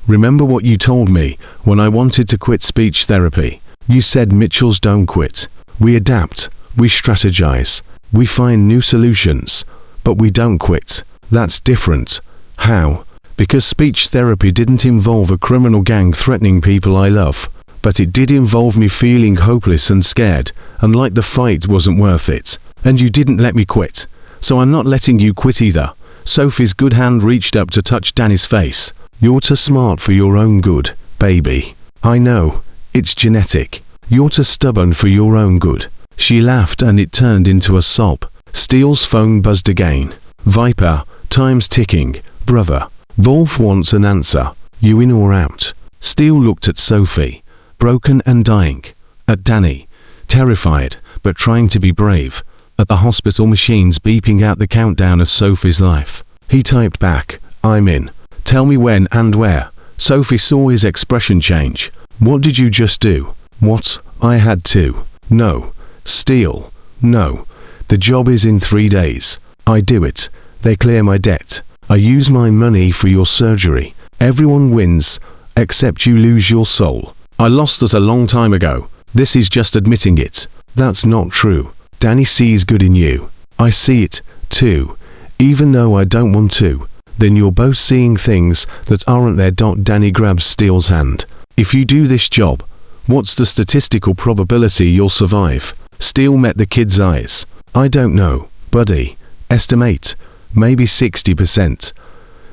remember what you told me when I wanted to quit speech therapy? You said Mitchells don't quit. We adapt, we strategize, we find new solutions, but we don't quit. That's different. How? Because speech therapy didn't involve a criminal gang threatening people I love, but it did involve me feeling hopeless and scared, and like the fight wasn't worth it. And you didn't let me quit, so I'm not letting you quit either. Sophie's good hand reached up to touch Danny's face. You're too smart for your own good, baby. I know. It's genetic. You're too stubborn for your own good. She laughed and it turned into a sob. Steele's phone buzzed again. Viper, time's ticking. Brother. Wolf wants an answer. You in or out? Steele looked at Sophie, broken and dying. At Danny, terrified, but trying to be brave. At the hospital machines beeping out the countdown of Sophie's life. He typed back, I'm in. Tell me when and where. Sophie saw his expression change. What did you just do? What? I had to. No. Steele. No. The job is in 3 days. I do it. They clear my debt. I use my money for your surgery. Everyone wins, except you lose your soul. I lost it a long time ago. This is just admitting it. That's not true. Danny sees good in you. I see it, too. Even though I don't want to. Then you're both seeing things that aren't there. Danny grabs Steele's hand. If you do this job, what's the statistical probability you'll survive? Steele met the kid's eyes. I don't know, buddy. Estimate. Maybe 60%.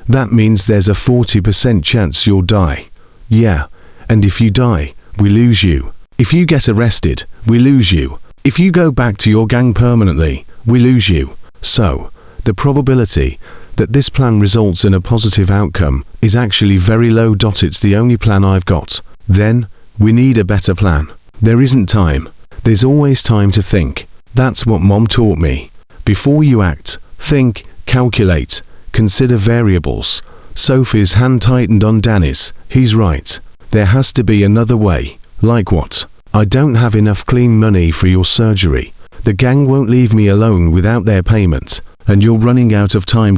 That means there's a 40% chance you'll die. Yeah, and if you die, we lose you. If you get arrested, we lose you. If you go back to your gang permanently, we lose you. So, The probability that this plan results in a positive outcome is actually very low. It's the only plan I've got. Then, we need a better plan. There isn't time. There's always time to think. That's what Mom taught me. Before you act, think, calculate, consider variables. Sophie's hand tightened on Danny's. He's right. There has to be another way. Like what? I don't have enough clean money for your surgery. The gang won't leave me alone without their payment, and you're running out of time.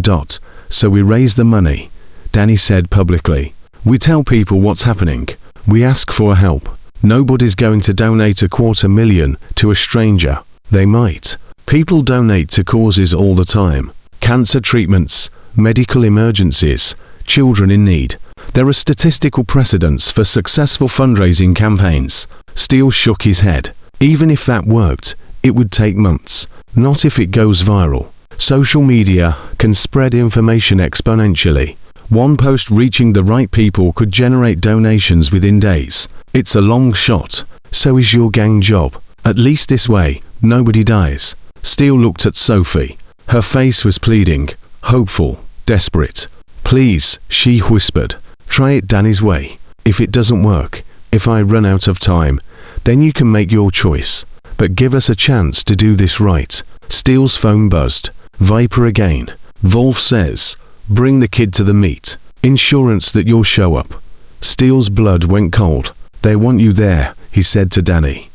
So we raise the money, Danny said publicly. We tell people what's happening. We ask for help. Nobody's going to donate $250,000 to a stranger. They might. People donate to causes all the time. Cancer treatments, medical emergencies, children in need. There are statistical precedents for successful fundraising campaigns. Steele shook his head. Even if that worked, it would take months. Not if it goes viral. Social media can spread information exponentially. One post reaching the right people could generate donations within days. It's a long shot. So is your gang job. At least this way, nobody dies. Steele looked at Sophie. Her face was pleading, hopeful, desperate. Please, she whispered. Try it Danny's way. If it doesn't work, if I run out of time, then you can make your choice. But give us a chance to do this right. Steele's phone buzzed. Viper again. Wolf says, bring the kid to the meet. Insurance that you'll show up. Steele's blood went cold. They want you there, he said to Danny.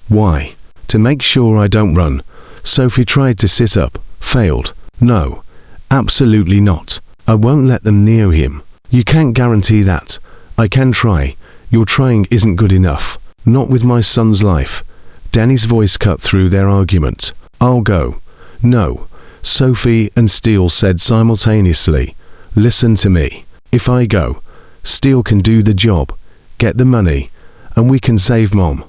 Why? To make sure I don't run. Sophie tried to sit up. Failed. No. Absolutely not. I won't let them near him. You can't guarantee that. I can try. Your trying isn't good enough. Not with my son's life. Danny's voice cut through their argument. I'll go. No. Sophie and Steele said simultaneously. Listen to me. If I go, Steele can do the job, get the money, and we can save Mom.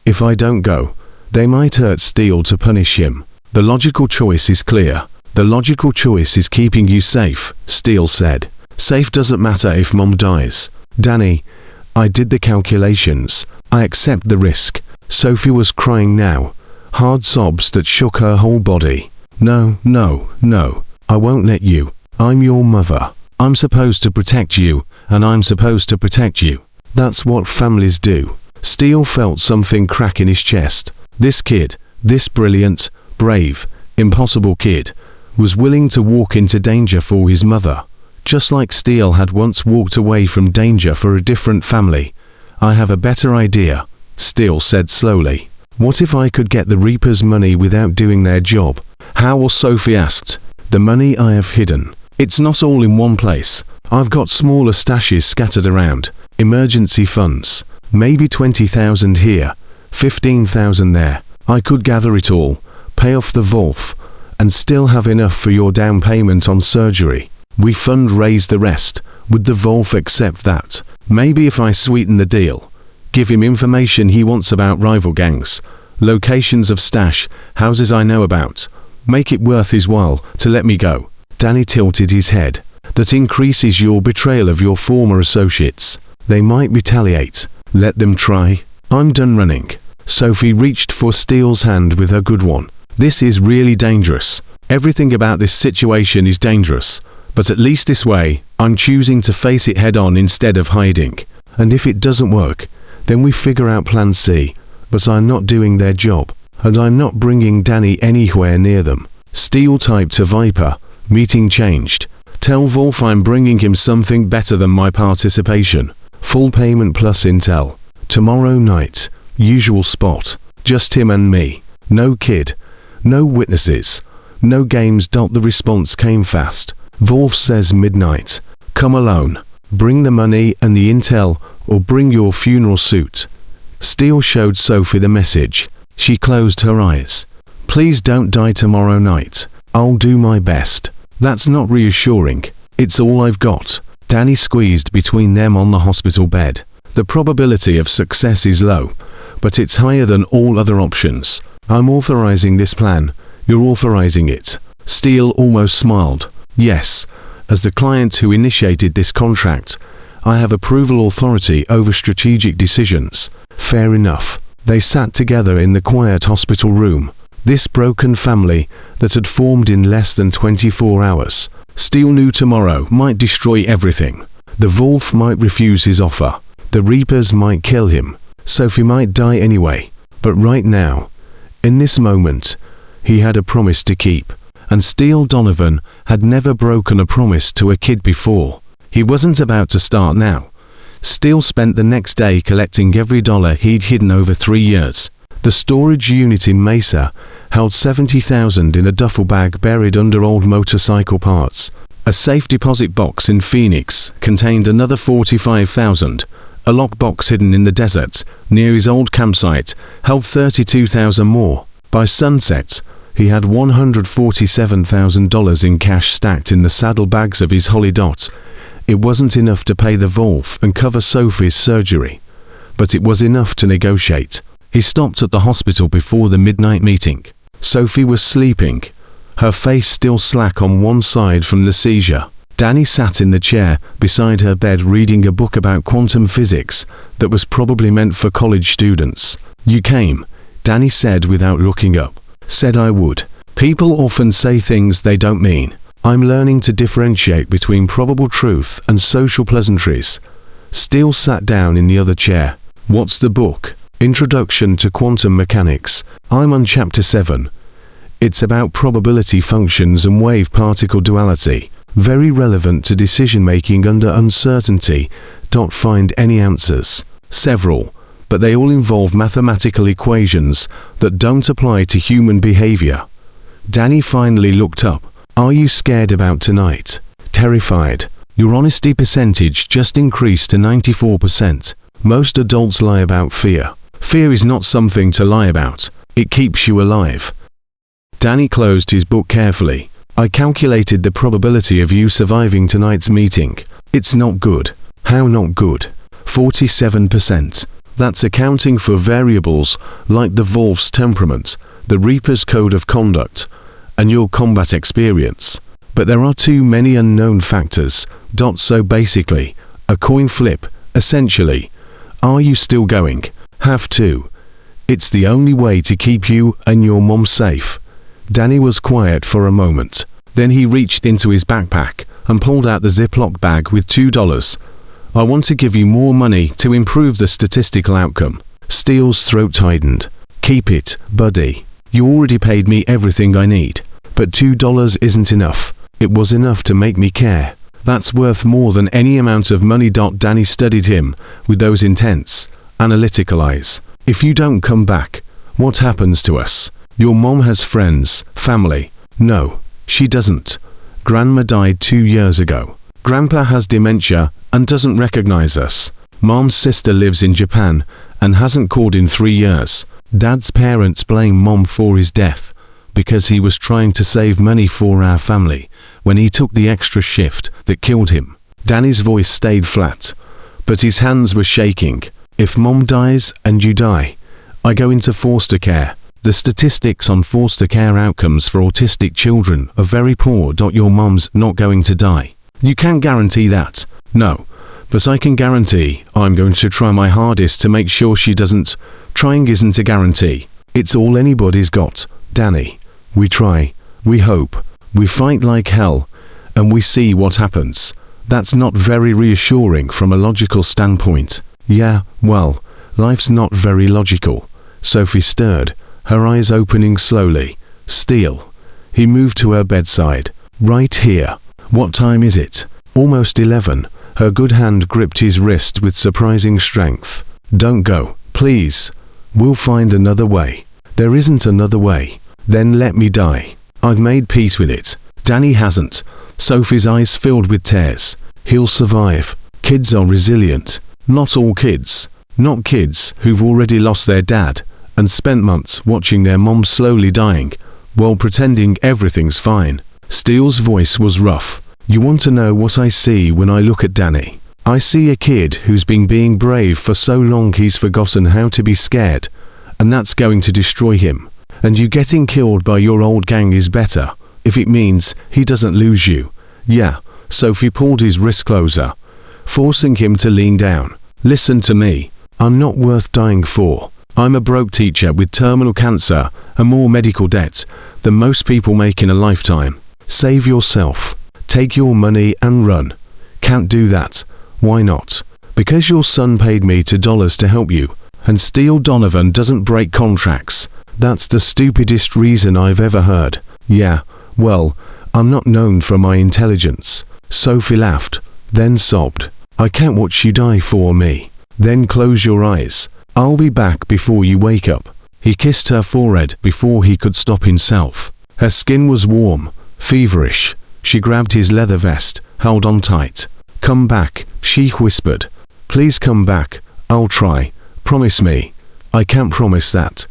If I don't go, they might hurt Steele to punish him. The logical choice is clear. The logical choice is keeping you safe, Steele said. Safe doesn't matter if Mom dies. Danny, I did the calculations. I accept the risk. Sophie was crying now. Hard sobs that shook her whole body. No, no, no. I won't let you. I'm your mother. I'm supposed to protect you, and I'm supposed to protect you. That's what families do. Steele felt something crack in his chest. This kid, this brilliant, brave, impossible kid, was willing to walk into danger for his mother, just like Steele had once walked away from danger for a different family. I have a better idea, Steele said slowly. What if I could get the Reapers money without doing their job? How? Sophie asked. The money I have hidden. It's not all in one place. I've got smaller stashes scattered around. Emergency funds. Maybe 20,000 here, 15,000 there. I could gather it all, pay off the Wolf, and still have enough for your down payment on surgery. We fundraise the rest. Would the Wolf accept that? Maybe if I sweeten the deal. Give him information he wants about rival gangs, locations of stash, houses I know about. Make it worth his while to let me go. Danny tilted his head. That increases your betrayal of your former associates. They might retaliate. Let them try. I'm done running. Sophie reached for Steele's hand with her good one. This is really dangerous. Everything about this situation is dangerous. But at least this way, I'm choosing to face it head on instead of hiding. And if it doesn't work, then we figure out plan C. But I'm not doing their job. And I'm not bringing Danny anywhere near them. Steele typed to Viper. Meeting changed. Tell Wolf I'm bringing him something better than my participation. Full payment plus intel. Tomorrow night. Usual spot. Just him and me. No kid. No witnesses. No games. The response came fast. Wolf says midnight. Come alone. Bring the money and the intel, or bring your funeral suit. Steele showed Sophie the message. She closed her eyes. Please don't die tomorrow night. I'll do my best. That's not reassuring. It's all I've got. Danny squeezed between them on the hospital bed. The probability of success is low, but it's higher than all other options. I'm authorizing this plan. You're authorizing it. Steele almost smiled. Yes, as the client who initiated this contract, I have approval authority over strategic decisions. Fair enough. They sat together in the quiet hospital room. This broken family that had formed in less than 24 hours. Steele knew tomorrow might destroy everything. The wolf might refuse his offer. The reapers might kill him. Sophie might die anyway. But right now, in this moment, he had a promise to keep. And Steele Donovan had never broken a promise to a kid before. He wasn't about to start now. Steele spent the next day collecting every dollar he'd hidden over 3 years. The storage unit in Mesa held $70,000 in a duffel bag buried under old motorcycle parts. A safe deposit box in Phoenix contained another $45,000. A lockbox hidden in the desert near his old campsite held $32,000 more. By sunset, he had $147,000 in cash stacked in the saddlebags of his Holly Dot. It wasn't enough to pay the wolf and cover Sophie's surgery, but it was enough to negotiate. He stopped at the hospital before the midnight meeting. Sophie was sleeping, her face still slack on one side from the seizure. Danny sat in the chair beside her bed reading a book about quantum physics that was probably meant for college students. "You came," Danny said without looking up. "Said I would. People often say things they don't mean. I'm learning to differentiate between probable truth and social pleasantries." Steele sat down in the other chair. "What's the book?" "Introduction to Quantum Mechanics. I'm on chapter 7. It's about probability functions and wave-particle duality. Very relevant to decision-making under uncertainty. Don't find any answers. Several, but they all involve mathematical equations that don't apply to human behavior." Danny finally looked up. "Are you scared about tonight?" "Terrified. Your honesty percentage just increased to 94%. Most adults lie about fear. Fear is not something to lie about. It keeps you alive." Danny closed his book carefully. "I calculated the probability of you surviving tonight's meeting. It's not good." "How not good?" 47%. That's accounting for variables like the wolf's temperament, the reaper's code of conduct, and your combat experience. But there are too many unknown factors. So basically, a coin flip, essentially. Are you still going? Have to. It's the only way to keep you and your mom safe." Danny was quiet for a moment. Then he reached into his backpack and pulled out the Ziploc bag with $2. "I want to give you more money to improve the statistical outcome." Steele's throat tightened. "Keep it, buddy. You already paid me everything I need. But $2 isn't enough. It was enough to make me care. That's worth more than any amount of money." Danny studied him with those intense, analytical eyes. "If you don't come back, what happens to us? Your mom has friends, family." "No, she doesn't. Grandma died 2 years ago. Grandpa has dementia and doesn't recognize us. Mom's sister lives in Japan and hasn't called in 3 years. Dad's parents blame Mom for his death because he was trying to save money for our family when he took the extra shift that killed him." Danny's voice stayed flat, but his hands were shaking. "If Mom dies and you die, I go into foster care. The statistics on foster care outcomes for autistic children are very poor. Your mom's not going to die." "You can't guarantee that." "No, but I can guarantee I'm going to try my hardest to make sure she doesn't." "Trying isn't a guarantee. It's all anybody's got, Danny. We try, we hope, we fight like hell, and we see what happens." "That's not very reassuring from a logical standpoint." "Yeah, well, life's not very logical." Sophie stirred, her eyes opening slowly. "Steele." He moved to her bedside. "Right here. What time is it?" "Almost 11. Her good hand gripped his wrist with surprising strength. "Don't go, please. We'll find another way." "There isn't another way." "Then let me die. I've made peace with it." Danny hasn't. Sophie's eyes filled with tears. "He'll survive. Kids are resilient." "Not all kids. Not kids who've already lost their dad and spent months watching their mom slowly dying while pretending everything's fine." Steele's voice was rough. "You want to know what I see when I look at Danny? I see a kid who's been being brave for so long he's forgotten how to be scared, and that's going to destroy him. And you getting killed by your old gang is better, if it means he doesn't lose you." "Yeah." Sophie pulled his wrist closer, forcing him to lean down. "Listen to me. I'm not worth dying for. I'm a broke teacher with terminal cancer and more medical debt than most people make in a lifetime. Save yourself. Take your money and run. Can't do that. Why not? Because your son paid me $2 to help you. And Steele Donovan doesn't break contracts. That's the stupidest reason I've ever heard. Yeah, well, I'm not known for my intelligence. Sophie laughed, then sobbed. I can't watch you die for me. Then close your eyes. I'll be back before you wake up. He kissed her forehead before he could stop himself. Her skin was warm, feverish. She grabbed his leather vest, held on tight. Come back, she whispered. Please come back. I'll try. Promise me. I can't promise that.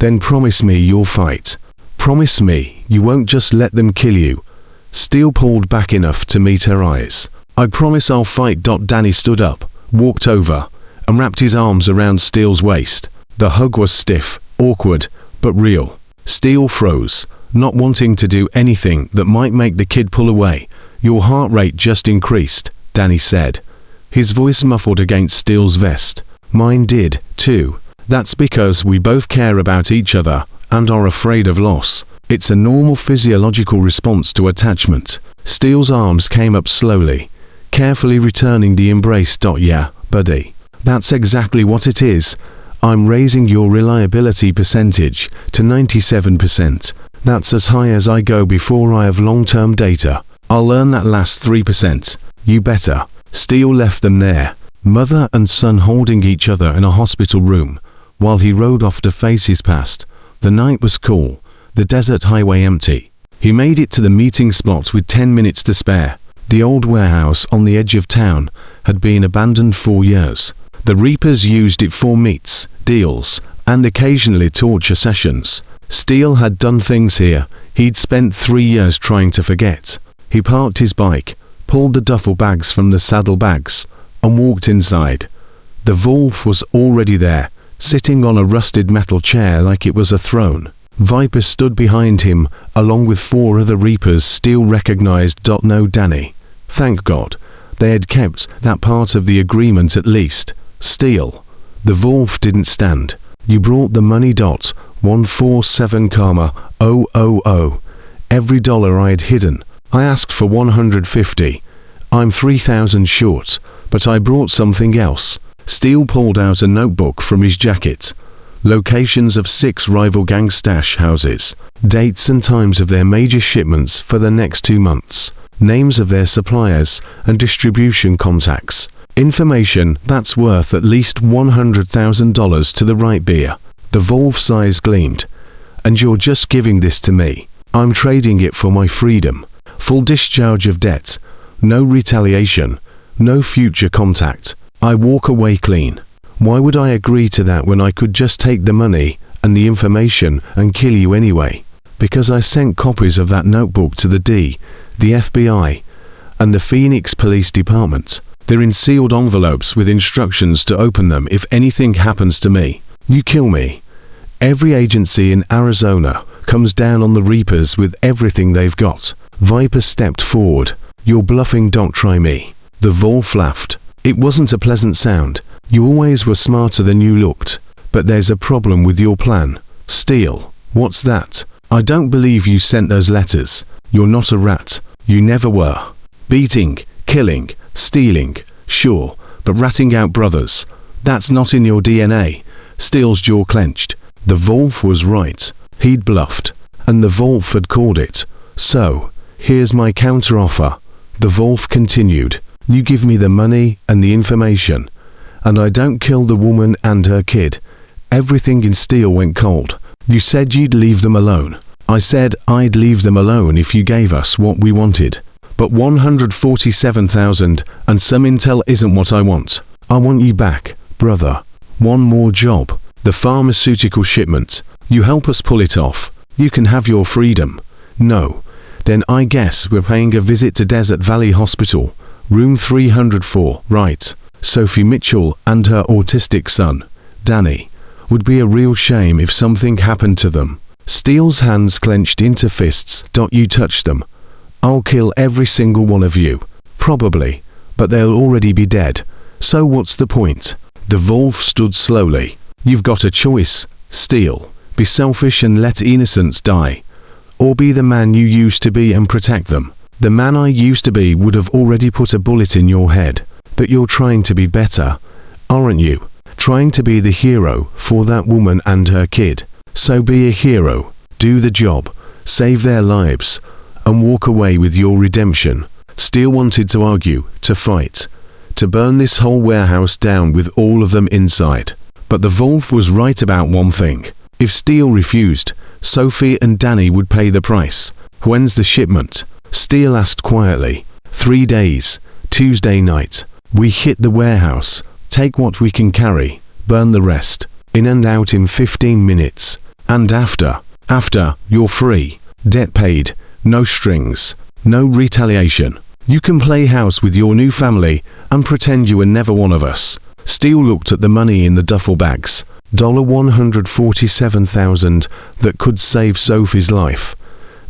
Then promise me you'll fight. Promise me you won't just let them kill you. Steele pulled back enough to meet her eyes. I promise I'll fight. Danny stood up, walked over, and wrapped his arms around Steele's waist. The hug was stiff, awkward, but real. Steele froze, not wanting to do anything that might make the kid pull away. Your heart rate just increased, Danny said. His voice muffled against Steele's vest. Mine did, too. That's because we both care about each other and are afraid of loss. It's a normal physiological response to attachment. Steele's arms came up slowly, carefully returning the embrace. Yeah, buddy. That's exactly what it is. I'm raising your reliability percentage to 97%. That's as high as I go before I have long-term data. I'll earn that last 3%. You better. Steele left them there, mother and son holding each other in a hospital room, while he rode off to face his past. The night was cool, the desert highway empty. He made it to the meeting spot with 10 minutes to spare. The old warehouse on the edge of town had been abandoned for years. The Reapers used it for meets, deals, and occasionally torture sessions. Steele had done things here he'd spent 3 years trying to forget. He parked his bike, pulled the duffel bags from the saddlebags, and walked inside. The Wolf was already there, sitting on a rusted metal chair like it was a throne. Viper stood behind him, along with 4 other Reapers Steele recognized. No Danny. Thank God. They had kept that part of the agreement at least. Steele. The Wolf didn't stand. You brought the money. 147, 000. Every dollar I'd hidden. I asked for 150. I'm 3,000 short, but I brought something else. Steele pulled out a notebook from his jacket. Locations of 6 rival gang stash houses. Dates and times of their major shipments for the next 2 months. Names of their suppliers and distribution contacts. Information that's worth at least $100,000 to the right beer. The Wolf's eyes gleamed. And you're just giving this to me. I'm trading it for my freedom. Full discharge of debt. No retaliation. No future contact. I walk away clean. Why would I agree to that when I could just take the money and the information and kill you anyway? Because I sent copies of that notebook to the FBI, and the Phoenix Police Department. They're in sealed envelopes with instructions to open them if anything happens to me. You kill me. Every agency in Arizona comes down on the Reapers with everything they've got. Viper stepped forward. You're bluffing. Don't try me. The Wolf laughed. It wasn't a pleasant sound. You always were smarter than you looked. But there's a problem with your plan. Steele. What's that? I don't believe you sent those letters. You're not a rat. You never were. Beating, killing, stealing, sure, but ratting out brothers. That's not in your DNA. Steele's jaw clenched. The Wolf was right. He'd bluffed. And the Wolf had called it. So, here's my counteroffer. The Wolf continued. You give me the money and the information, and I don't kill the woman and her kid. Everything in Steele went cold. You said you'd leave them alone. I said I'd leave them alone if you gave us what we wanted. But 147,000 and some intel isn't what I want. I want you back, brother. One more job. The pharmaceutical shipment. You help us pull it off. You can have your freedom. No. Then I guess we're paying a visit to Desert Valley Hospital. Room 304, right. Sophie Mitchell and her autistic son, Danny. Would be a real shame if something happened to them. Steele's hands clenched into fists. You touch them. I'll kill every single one of you. Probably. But they'll already be dead. So what's the point? The Wolf stood slowly. You've got a choice: steal, be selfish and let innocents die, or be the man you used to be and protect them. The man I used to be would have already put a bullet in your head, but you're trying to be better, aren't you? Trying to be the hero for that woman and her kid. So be a hero, do the job, save their lives, and walk away with your redemption. Steele wanted to argue, to fight, to burn this whole warehouse down with all of them inside. But the Wolf was right about one thing. If Steele refused, Sophie and Danny would pay the price. When's the shipment? Steele asked quietly. 3 days, Tuesday night. We hit the warehouse, take what we can carry, burn the rest, in and out in 15 minutes. And after, you're free, debt paid, no strings, no retaliation. You can play house with your new family and pretend you were never one of us. Steele looked at the money in the duffel bags. $147,000 that could save Sophie's life.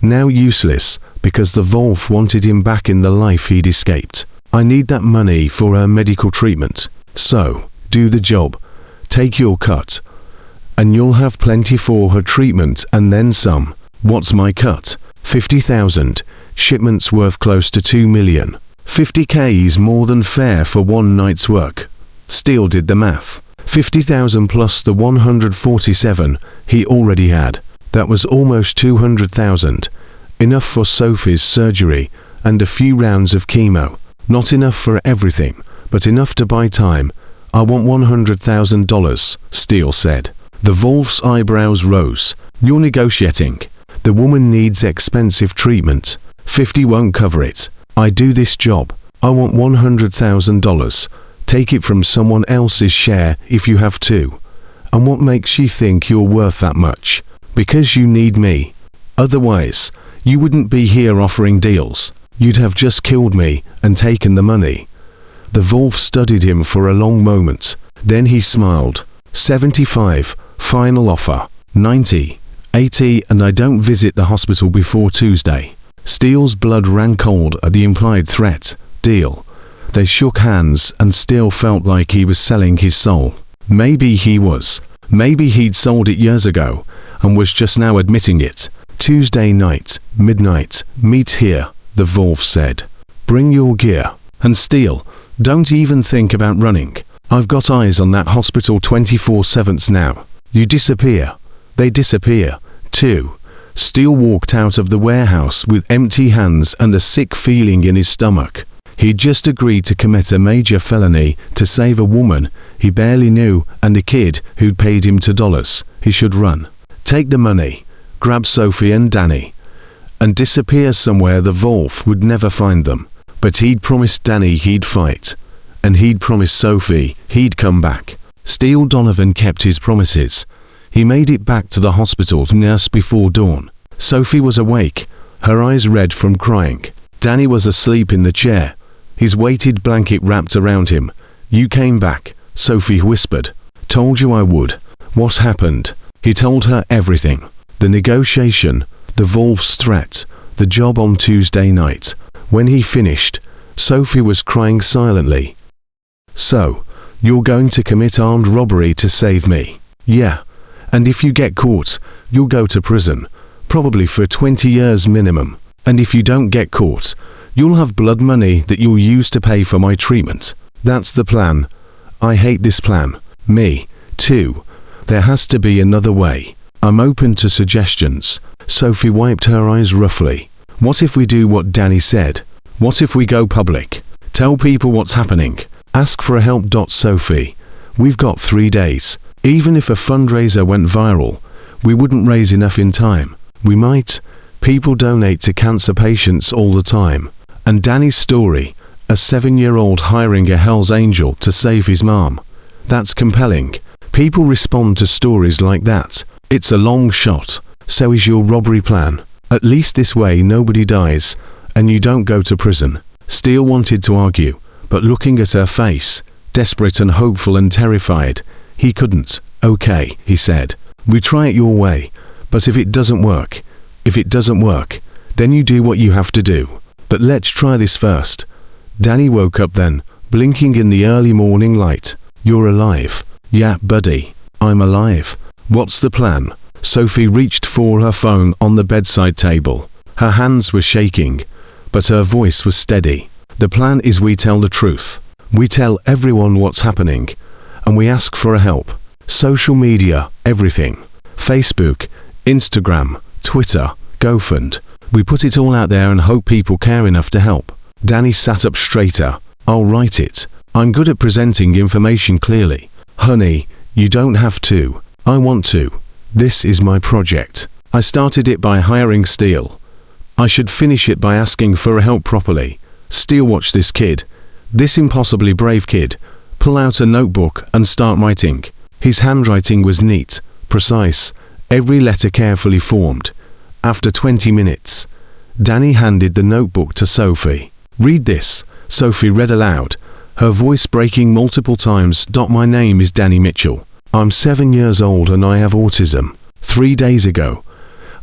Now useless because the Wolf wanted him back in the life he'd escaped. I need that money for her medical treatment. So, do the job. Take your cut. And you'll have plenty for her treatment and then some. What's my cut? 50,000. Shipment's worth close to 2 million. 50K is more than fair for one night's work. Steele did the math. 50,000 plus the 147 he already had. That was almost 200,000. Enough for Sophie's surgery and a few rounds of chemo. Not enough for everything, but enough to buy time. I want $100,000, Steele said. The Wolf's eyebrows rose. You're negotiating. The woman needs expensive treatment. 50 won't cover it. I do this job. I want $100,000. Take it from someone else's share if you have to. And what makes you think you're worth that much? Because you need me. Otherwise, you wouldn't be here offering deals. You'd have just killed me and taken the money. The Wolf studied him for a long moment. Then he smiled. 75, final offer. 90, 80, and I don't visit the hospital before Tuesday. Steele's blood ran cold at the implied threat. Deal. They shook hands and Steele felt like he was selling his soul. Maybe he was. Maybe he'd sold it years ago and was just now admitting it. Tuesday night, midnight, meet here, the Wolf said. Bring your gear. And Steele, don't even think about running. I've got eyes on that hospital 24/7 now. You disappear. They disappear, too. Steele walked out of the warehouse with empty hands and a sick feeling in his stomach. He'd just agreed to commit a major felony to save a woman he barely knew and a kid who'd paid him $2. He should run. Take the money, grab Sophie and Danny, and disappear somewhere the Wolf would never find them. But he'd promised Danny he'd fight, and he'd promised Sophie he'd come back. Steele Donovan kept his promises. He made it back to the hospital to nurse before dawn. Sophie was awake, her eyes red from crying. Danny was asleep in the chair, his weighted blanket wrapped around him. You came back, Sophie whispered. Told you I would. What happened? He told her everything. The negotiation, the Wolf's threat, the job on Tuesday night. When he finished, Sophie was crying silently. So, you're going to commit armed robbery to save me? Yeah. And if you get caught, you'll go to prison, probably for 20 years minimum. And if you don't get caught, you'll have blood money that you'll use to pay for my treatment. That's the plan. I hate this plan. Me, too. There has to be another way. I'm open to suggestions. Sophie wiped her eyes roughly. What if we do what Danny said? What if we go public? Tell people what's happening. Ask for help. Sophie, we've got 3 days. Even if a fundraiser went viral, we wouldn't raise enough in time. We might. People donate to cancer patients all the time. And Danny's story, a 7-year-old hiring a Hell's Angel to save his mom. That's compelling. People respond to stories like that. It's a long shot. So is your robbery plan. At least this way nobody dies, and you don't go to prison. Steele wanted to argue, but looking at her face, desperate and hopeful and terrified, he couldn't. Okay, he said. We try it your way, but if it doesn't work, then you do what you have to do. But let's try this first. Danny woke up then, blinking in the early morning light. You're alive. Yeah, buddy. I'm alive. What's the plan? Sophie reached for her phone on the bedside table. Her hands were shaking, but her voice was steady. The plan is we tell the truth. We tell everyone what's happening, and we ask for help. Social media, everything. Facebook, Instagram, Twitter, GoFund. We put it all out there and hope people care enough to help. Danny sat up straighter. I'll write it. I'm good at presenting information clearly. Honey, you don't have to. I want to. This is my project. I started it by hiring Steele. I should finish it by asking for help properly. Steele watched this kid, this impossibly brave kid, pull out a notebook and start writing. His handwriting was neat, precise, every letter carefully formed. After 20 minutes, Danny handed the notebook to Sophie. Read this, Sophie read aloud, her voice breaking multiple times. My name is Danny Mitchell. I'm 7 years old and I have autism. 3 days ago,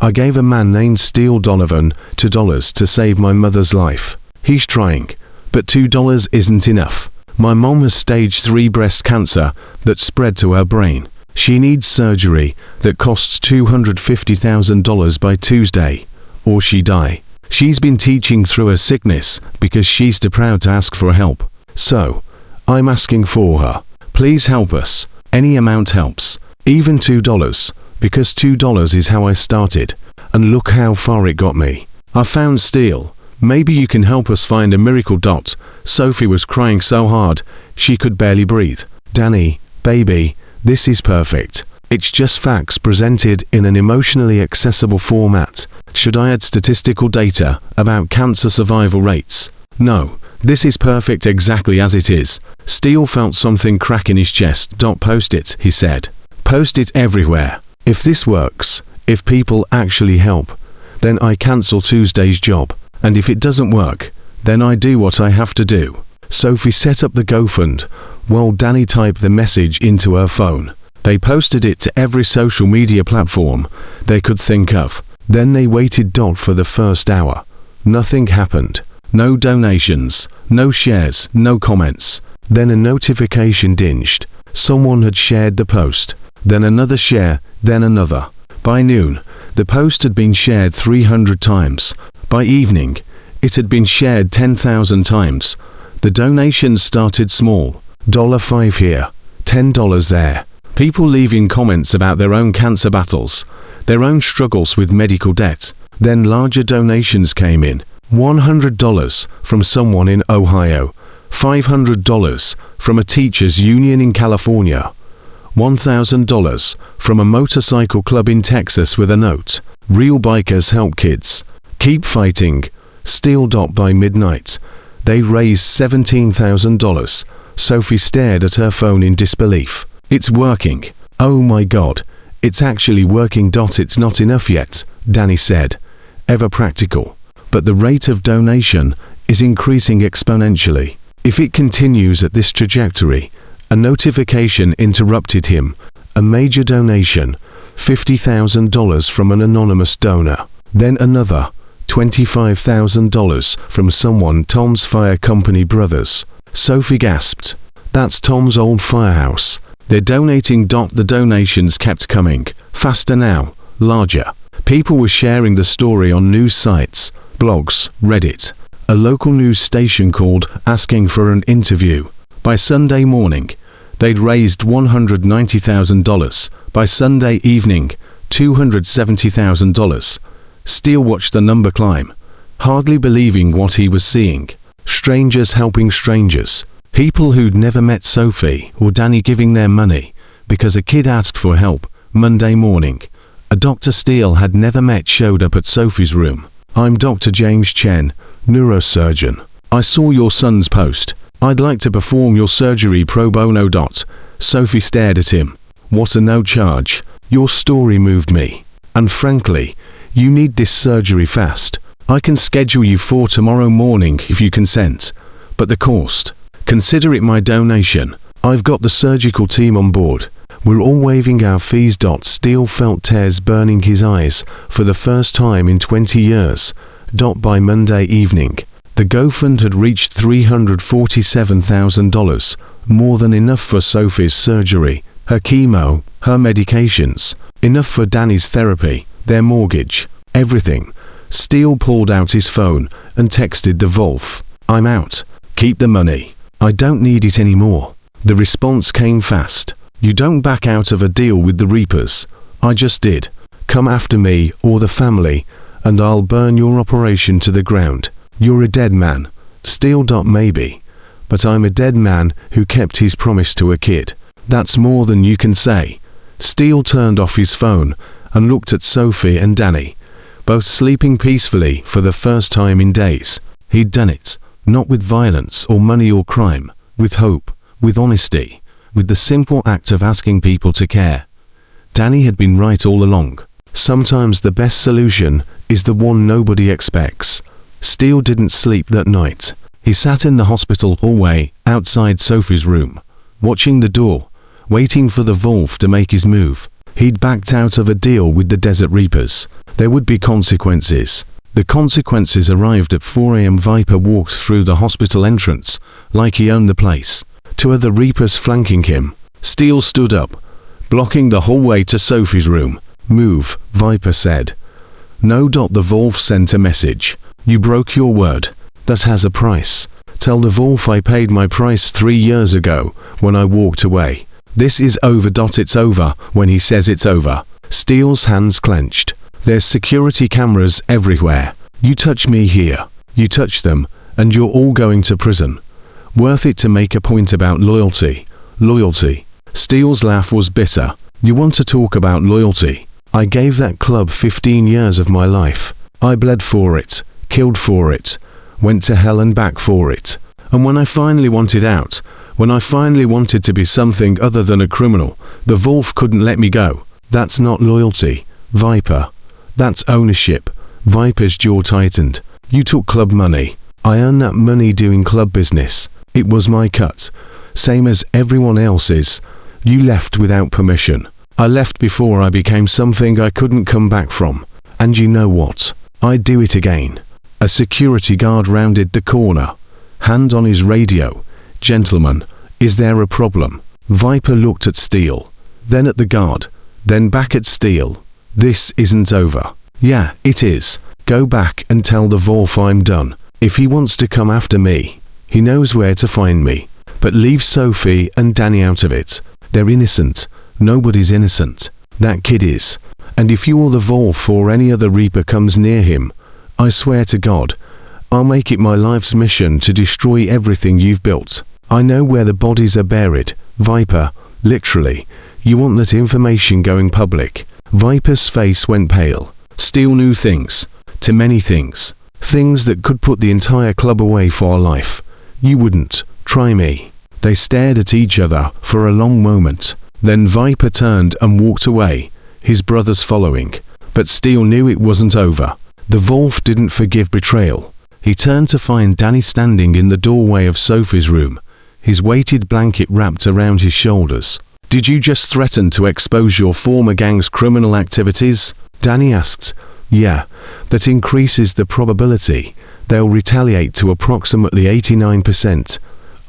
I gave a man named Steele Donovan $2 to save my mother's life. He's trying, but $2 isn't enough. My mom has stage 3 breast cancer that spread to her brain. She needs surgery that costs $250,000 by Tuesday, or she die. She's been teaching through her sickness because she's too proud to ask for help. So, I'm asking for her. Please help us. Any amount helps. Even $2, because $2 is how I started. And look how far it got me. I found Steele. Maybe you can help us find a miracle. Sophie was crying so hard, she could barely breathe. Danny, baby, this is perfect. It's just facts presented in an emotionally accessible format. Should I add statistical data about cancer survival rates? No, this is perfect exactly as it is. Steele felt something crack in his chest. Post it, he said. Post it everywhere. If this works, if people actually help, then I cancel Tuesday's job. And if it doesn't work, then I do what I have to do. Sophie set up the GoFund, while Danny typed the message into her phone. They posted it to every social media platform they could think of. Then they waited. For the first hour. Nothing happened. No donations, no shares, no comments. Then a notification dinged. Someone had shared the post. Then another share, then another. By noon, the post had been shared 300 times. By evening, it had been shared 10,000 times. The donations started small. $5 here, $10 there. People leaving comments about their own cancer battles, their own struggles with medical debt. Then larger donations came in. $100 from someone in Ohio. $500 from a teachers' union in California. $1,000 from a motorcycle club in Texas with a note. Real bikers help kids. Keep fighting. Steele. By midnight, they raised $17,000. Sophie stared at her phone in disbelief. It's working. Oh my God. It's actually working. It's not enough yet, Danny said. Ever practical. But the rate of donation is increasing exponentially. If it continues at this trajectory, a notification interrupted him. A major donation, $50,000 from an anonymous donor. Then another, $25,000 from someone Tom's fire company brothers. Sophie gasped. That's Tom's old firehouse. They're donating. The donations kept coming. Faster now. Larger. People were sharing the story on news sites, blogs, Reddit. A local news station called, asking for an interview. By Sunday morning, they'd raised $190,000. By Sunday evening, $270,000. Steele watched the number climb, hardly believing what he was seeing. Strangers helping strangers. People who'd never met Sophie or Danny giving their money because a kid asked for help. Monday morning, a Dr. Steele had never met showed up at Sophie's room. I'm Dr. James Chen, neurosurgeon. I saw your son's post. I'd like to perform your surgery pro bono. Sophie stared at him. What a no charge. Your story moved me. And frankly, you need this surgery fast. I can schedule you for tomorrow morning if you consent. But the cost. Consider it my donation. I've got the surgical team on board. We're all waiving our fees. Steele felt tears burning his eyes for the first time in 20 years. By Monday evening, the GoFund had reached $347,000, more than enough for Sophie's surgery her chemo, her medications, enough for Danny's therapy, their mortgage, everything. Steele pulled out his phone and texted the Wolf, "I'm out. Keep the money. I don't need it anymore." The response came fast. "You don't back out of a deal with the Reapers." "I just did. Come after me or the family, and I'll burn your operation to the ground. You're a dead man." Steele. "Maybe. But I'm a dead man who kept his promise to a kid. That's more than you can say." Steele turned off his phone and looked at Sophie and Danny, both sleeping peacefully for the first time in days. He'd done it, not with violence or money or crime, with hope, with honesty, with the simple act of asking people to care. Danny had been right all along. Sometimes the best solution is the one nobody expects. Steele didn't sleep that night. He sat in the hospital hallway outside Sophie's room, watching the door, waiting for the Wolf to make his move. He'd backed out of a deal with the Desert Reapers. There would be consequences. The consequences arrived at 4 a.m. Viper walked through the hospital entrance, like he owned the place. 2 other Reapers flanking him. Steele stood up, blocking the hallway to Sophie's room. "Move," Viper said. "No. The Wolf sent a message. You broke your word. That has a price. Tell the Wolf I paid my price 3 years ago, when I walked away. This is over. It's over when he says it's over." Steele's hands clenched. "There's security cameras everywhere. You touch me here, you touch them, and you're all going to prison. Worth it to make a point about loyalty. Loyalty." Steele's laugh was bitter. "You want to talk about loyalty? I gave that club 15 years of my life. I bled for it, killed for it, went to hell and back for it. And when I finally wanted out, when I finally wanted to be something other than a criminal, the Wolf couldn't let me go. That's not loyalty, Viper. That's ownership." Viper's jaw tightened. "You took club money. I earned that money doing club business. It was my cut. Same as everyone else's. You left without permission. I left before I became something I couldn't come back from. And you know what? I'd do it again." A security guard rounded the corner, hand on his radio. "Gentlemen, is there a problem?" Viper looked at Steele, then at the guard, then back at Steele. "This isn't over." "Yeah, it is. Go back and tell the Wolf I'm done. If he wants to come after me, he knows where to find me. But leave Sophie and Danny out of it. They're innocent. Nobody's innocent. That kid is. And if you or the Wolf or any other Reaper comes near him, I swear to God, I'll make it my life's mission to destroy everything you've built. I know where the bodies are buried, Viper, literally. You want that information going public." Viper's face went pale. Steele knew things. Too many things. Things that could put the entire club away for life. "You wouldn't. Try me." They stared at each other for a long moment. Then Viper turned and walked away, his brothers following. But Steele knew it wasn't over. The Wolf didn't forgive betrayal. He turned to find Danny standing in the doorway of Sophie's room, his weighted blanket wrapped around his shoulders. "Did you just threaten to expose your former gang's criminal activities?" Danny asked. "Yeah, that increases the probability. They'll retaliate to approximately 89%.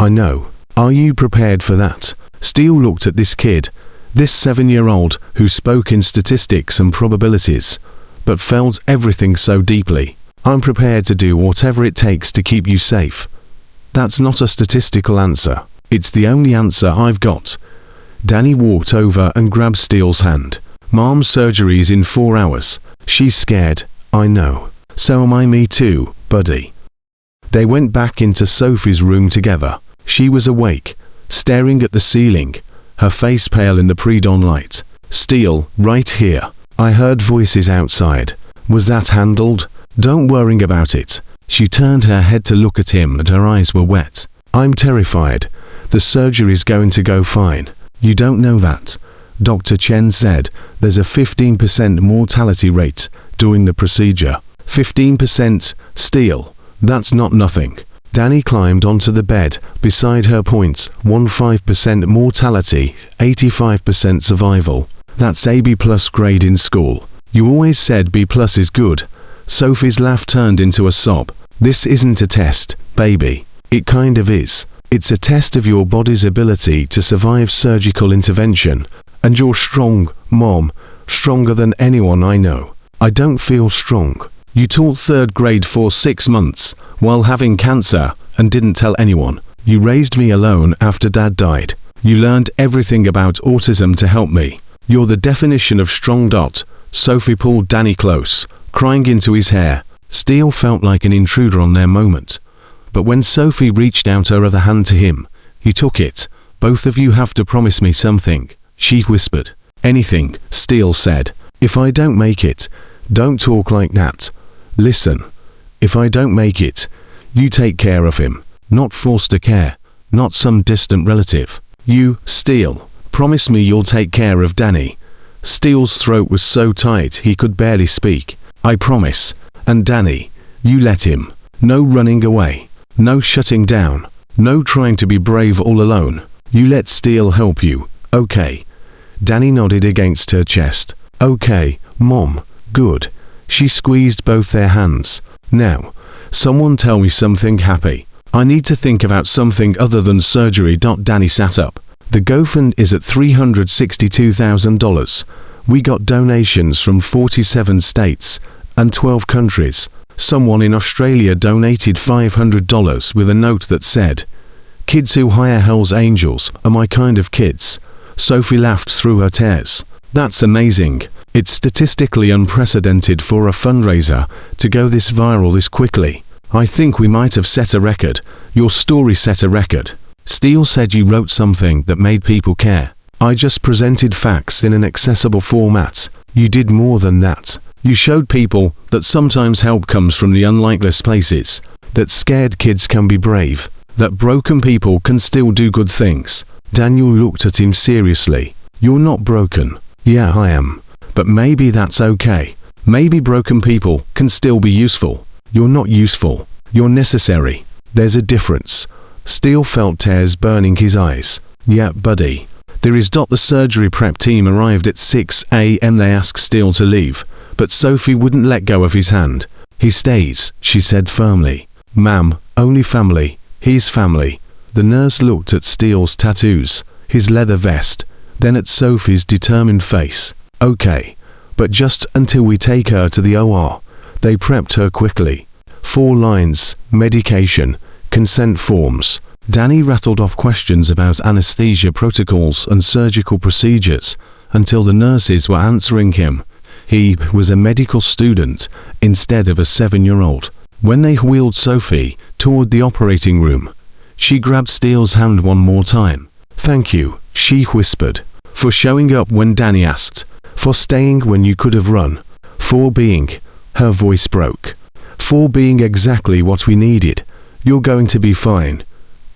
I know. Are you prepared for that?" Steele looked at this kid, this 7-year-old who spoke in statistics and probabilities, but felt everything so deeply. "I'm prepared to do whatever it takes to keep you safe." "That's not a statistical answer. It's the only answer I've got." Danny walked over and grabbed Steele's hand. "Mom's surgery's in 4 hours. She's scared, I know. So am I. Me too, buddy." They went back into Sophie's room together. She was awake, staring at the ceiling, her face pale in the pre-dawn light. "Steele, right here. I heard voices outside. Was that handled?" "Don't worry about it." She turned her head to look at him and her eyes were wet. "I'm terrified. The surgery's going to go fine. You don't know that. Dr. Chen said there's a 15% mortality rate during the procedure." 15%, Steele. That's not nothing. Danny climbed onto the bed beside her. 0.15% mortality, 85% survival. That's a B+ grade in school. You always said B+ is good. Sophie's laugh turned into a sob. "This isn't a test, baby. It kind of is. It's a test of your body's ability to survive surgical intervention, and you're strong, Mom, stronger than anyone I know. I don't feel strong. You taught third grade for 6 months while having cancer and didn't tell anyone. You raised me alone after Dad died. You learned everything about autism to help me. You're the definition of strong. Sophie pulled Danny close, crying into his hair. Steele felt like an intruder on their moment. But when Sophie reached out her other hand to him, he took it. Both of you have to promise me something, she whispered. Anything, Steele said. If I don't make it, don't talk like that. Listen, if I don't make it, you take care of him. Not foster care, not some distant relative. You, Steele, promise me you'll take care of Danny. Steele's throat was so tight he could barely speak. I promise. And Danny, you let him. No running away. No shutting down. No trying to be brave all alone. You let Steele help you, okay? Danny nodded against her chest. Okay, Mom, good. She squeezed both their hands. Now, someone tell me something happy. I need to think about something other than surgery. Danny sat up. The GoFund is at $362,000. We got donations from 47 states and 12 countries. Someone in Australia donated $500 with a note that said, "Kids who hire Hell's Angels are my kind of kids." Sophie laughed through her tears. That's amazing. It's statistically unprecedented for a fundraiser to go this viral this quickly. I think we might have set a record. Your story set a record. Steele said you wrote something that made people care. I just presented facts in an accessible format. You did more than that. You showed people that sometimes help comes from the unlikely places, that scared kids can be brave, that broken people can still do good things. Daniel looked at him seriously. You're not broken. Yeah, I am. But maybe that's okay. Maybe broken people can still be useful. You're not useful. You're necessary. There's a difference. Steele felt tears burning his eyes. Yeah, buddy. There is. The surgery prep team arrived at 6 a.m. They asked Steele to leave, but Sophie wouldn't let go of his hand. He stays, she said firmly. Ma'am, only family. He's family. The nurse looked at Steele's tattoos, his leather vest, then at Sophie's determined face. Okay, but just until we take her to the OR. They prepped her quickly. 4 lines, medication, consent forms. Danny rattled off questions about anesthesia protocols and surgical procedures until the nurses were answering him. He was a medical student instead of a 7-year-old. When they wheeled Sophie toward the operating room, she grabbed Steele's hand one more time. Thank you, she whispered, for showing up when Danny asked, for staying when you could have run, for being, her voice broke, for being exactly what we needed. You're going to be fine.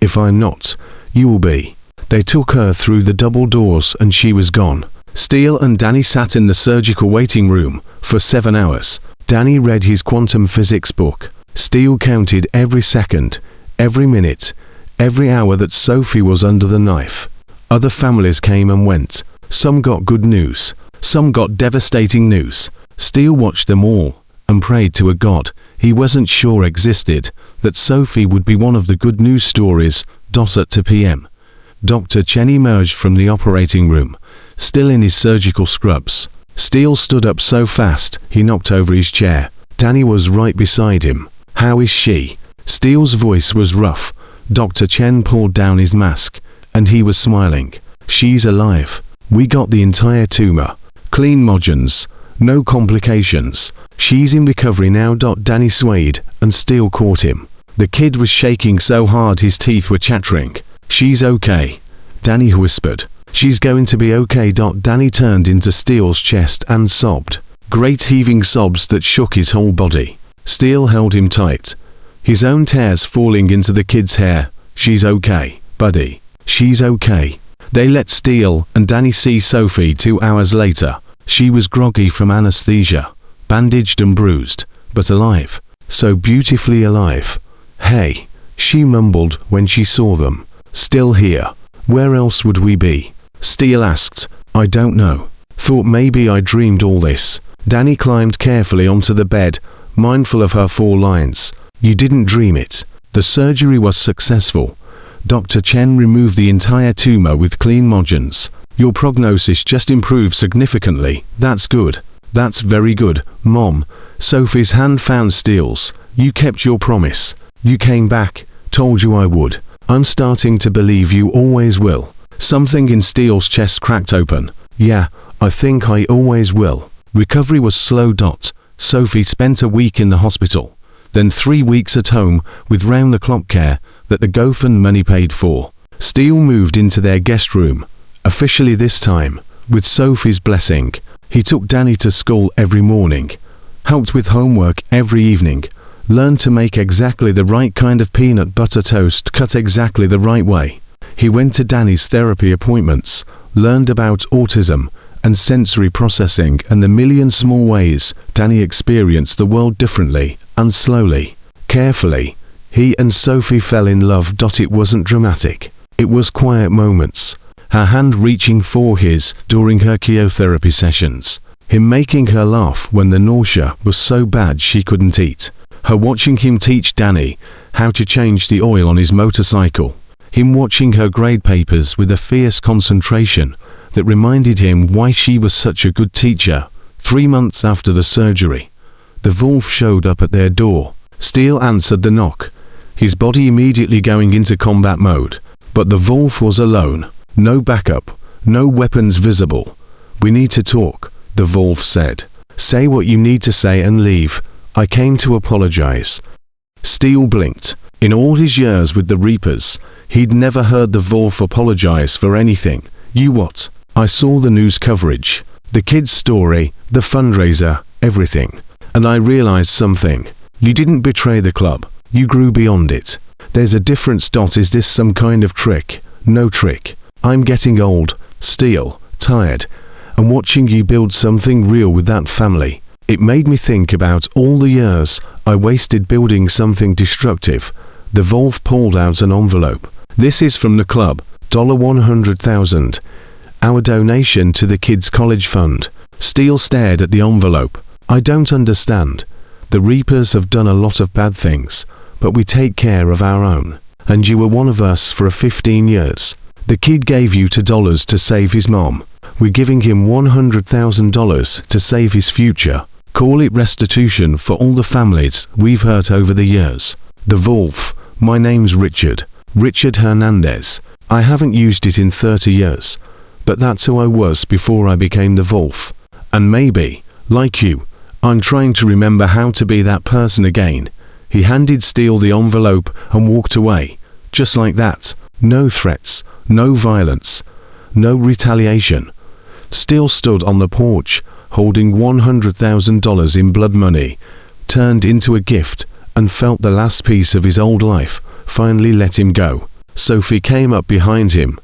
If I'm not, you will be. They took her through the double doors and she was gone. Steele and Danny sat in the surgical waiting room for 7 hours. Danny read his quantum physics book. Steele counted every second, every minute, every hour that Sophie was under the knife. Other families came and went. Some got good news. Some got devastating news. Steele watched them all and prayed to a God he wasn't sure existed that Sophie would be one of the good news stories. At 2 p.m. Dr. Chen emerged from the operating room, still in his surgical scrubs. Steele stood up so fast he knocked over his chair. Danny was right beside him. How is she? Steele's voice was rough. Dr. Chen pulled down his mask, and he was smiling. She's alive. We got the entire tumor. Clean margins. No complications. She's in recovery now. Danny swayed, and Steele caught him. The kid was shaking so hard his teeth were chattering. She's okay, Danny whispered. She's going to be okay. Danny turned into Steele's chest and sobbed. Great heaving sobs that shook his whole body. Steele held him tight, his own tears falling into the kid's hair. She's okay, buddy. She's okay. They let Steele and Danny see Sophie 2 hours later. She was groggy from anesthesia, bandaged and bruised, but alive. So beautifully alive. Hey, she mumbled when she saw them. Still here. Where else would we be? Steele asked. I don't know. Thought maybe I dreamed all this. Danny climbed carefully onto the bed, mindful of her 4 lines. You didn't dream it. The surgery was successful. Dr. Chen removed the entire tumor with clean margins. Your prognosis just improved significantly. That's good. That's very good, Mom. Sophie's hand found Steele's. You kept your promise. You came back, told you I would. I'm starting to believe you always will. Something in Steele's chest cracked open. Yeah, I think I always will. Recovery was slow. Sophie spent a week in the hospital, then 3 weeks at home with round-the-clock care that the GoFundMe paid for. Steele moved into their guest room, officially this time, with Sophie's blessing. He took Danny to school every morning, helped with homework every evening, learned to make exactly the right kind of peanut butter toast cut exactly the right way. He went to Danny's therapy appointments, learned about autism and sensory processing and the million small ways Danny experienced the world differently, and slowly, carefully, he and Sophie fell in love. It wasn't dramatic. It was quiet moments. Her hand reaching for his during her chemotherapy sessions. Him making her laugh when the nausea was so bad she couldn't eat. Her watching him teach Danny how to change the oil on his motorcycle. Him watching her grade papers with a fierce concentration that reminded him why she was such a good teacher. 3 months after the surgery, the wolf showed up at their door. Steele answered the knock, his body immediately going into combat mode. But the wolf was alone. No backup, no weapons visible. We need to talk, the wolf said. Say what you need to say and leave. I came to apologize. Steele blinked. In all his years with the Reapers, he'd never heard the wolf apologize for anything. You what? I saw the news coverage, the kid's story, the fundraiser, everything. And I realized something. You didn't betray the club. You grew beyond it. There's a difference. Is this some kind of trick? No trick. I'm getting old, Steele, tired, and watching you build something real with that family. It made me think about all the years I wasted building something destructive. The wolf pulled out an envelope. This is from the club, $100,000. Our donation to the kids' college fund. Steele stared at the envelope. I don't understand. The Reapers have done a lot of bad things, but we take care of our own. And you were one of us for 15 years. The kid gave you $2 to save his mom. We're giving him $100,000 to save his future. Call it restitution for all the families we've hurt over the years. The wolf. My name's Richard. Richard Hernandez. I haven't used it in 30 years. But that's who I was before I became the wolf. And maybe, like you, I'm trying to remember how to be that person again. He handed Steele the envelope and walked away. Just like that. No threats, no violence, no retaliation. Steele stood on the porch, holding $100,000 in blood money, turned into a gift, and felt the last piece of his old life finally let him go. Sophie came up behind him,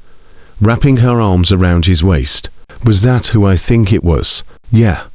wrapping her arms around his waist. Was that who I think it was? Yeah.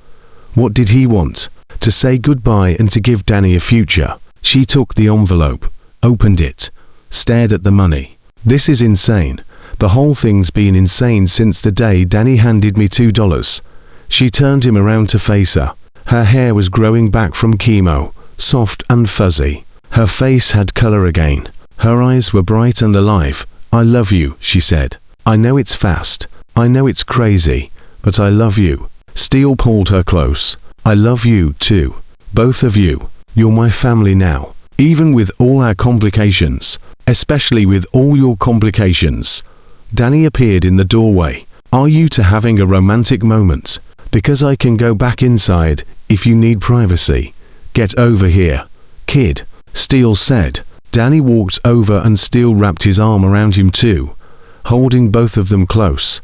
What did he want? To say goodbye and to give Danny a future. She took the envelope, opened it, stared at the money. This is insane. The whole thing's been insane since the day Danny handed me $2. She turned him around to face her. Her hair was growing back from chemo, soft and fuzzy. Her face had color again. Her eyes were bright and alive. I love you, she said. I know it's fast. I know it's crazy. But I love you. Steele pulled her close. I love you too. Both of you. You're my family now. Even with all our complications. Especially with all your complications. Danny appeared in the doorway. Are you two having a romantic moment? Because I can go back inside if you need privacy. Get over here, kid, Steele said. Danny walked over and Steele wrapped his arm around him too, holding both of them close.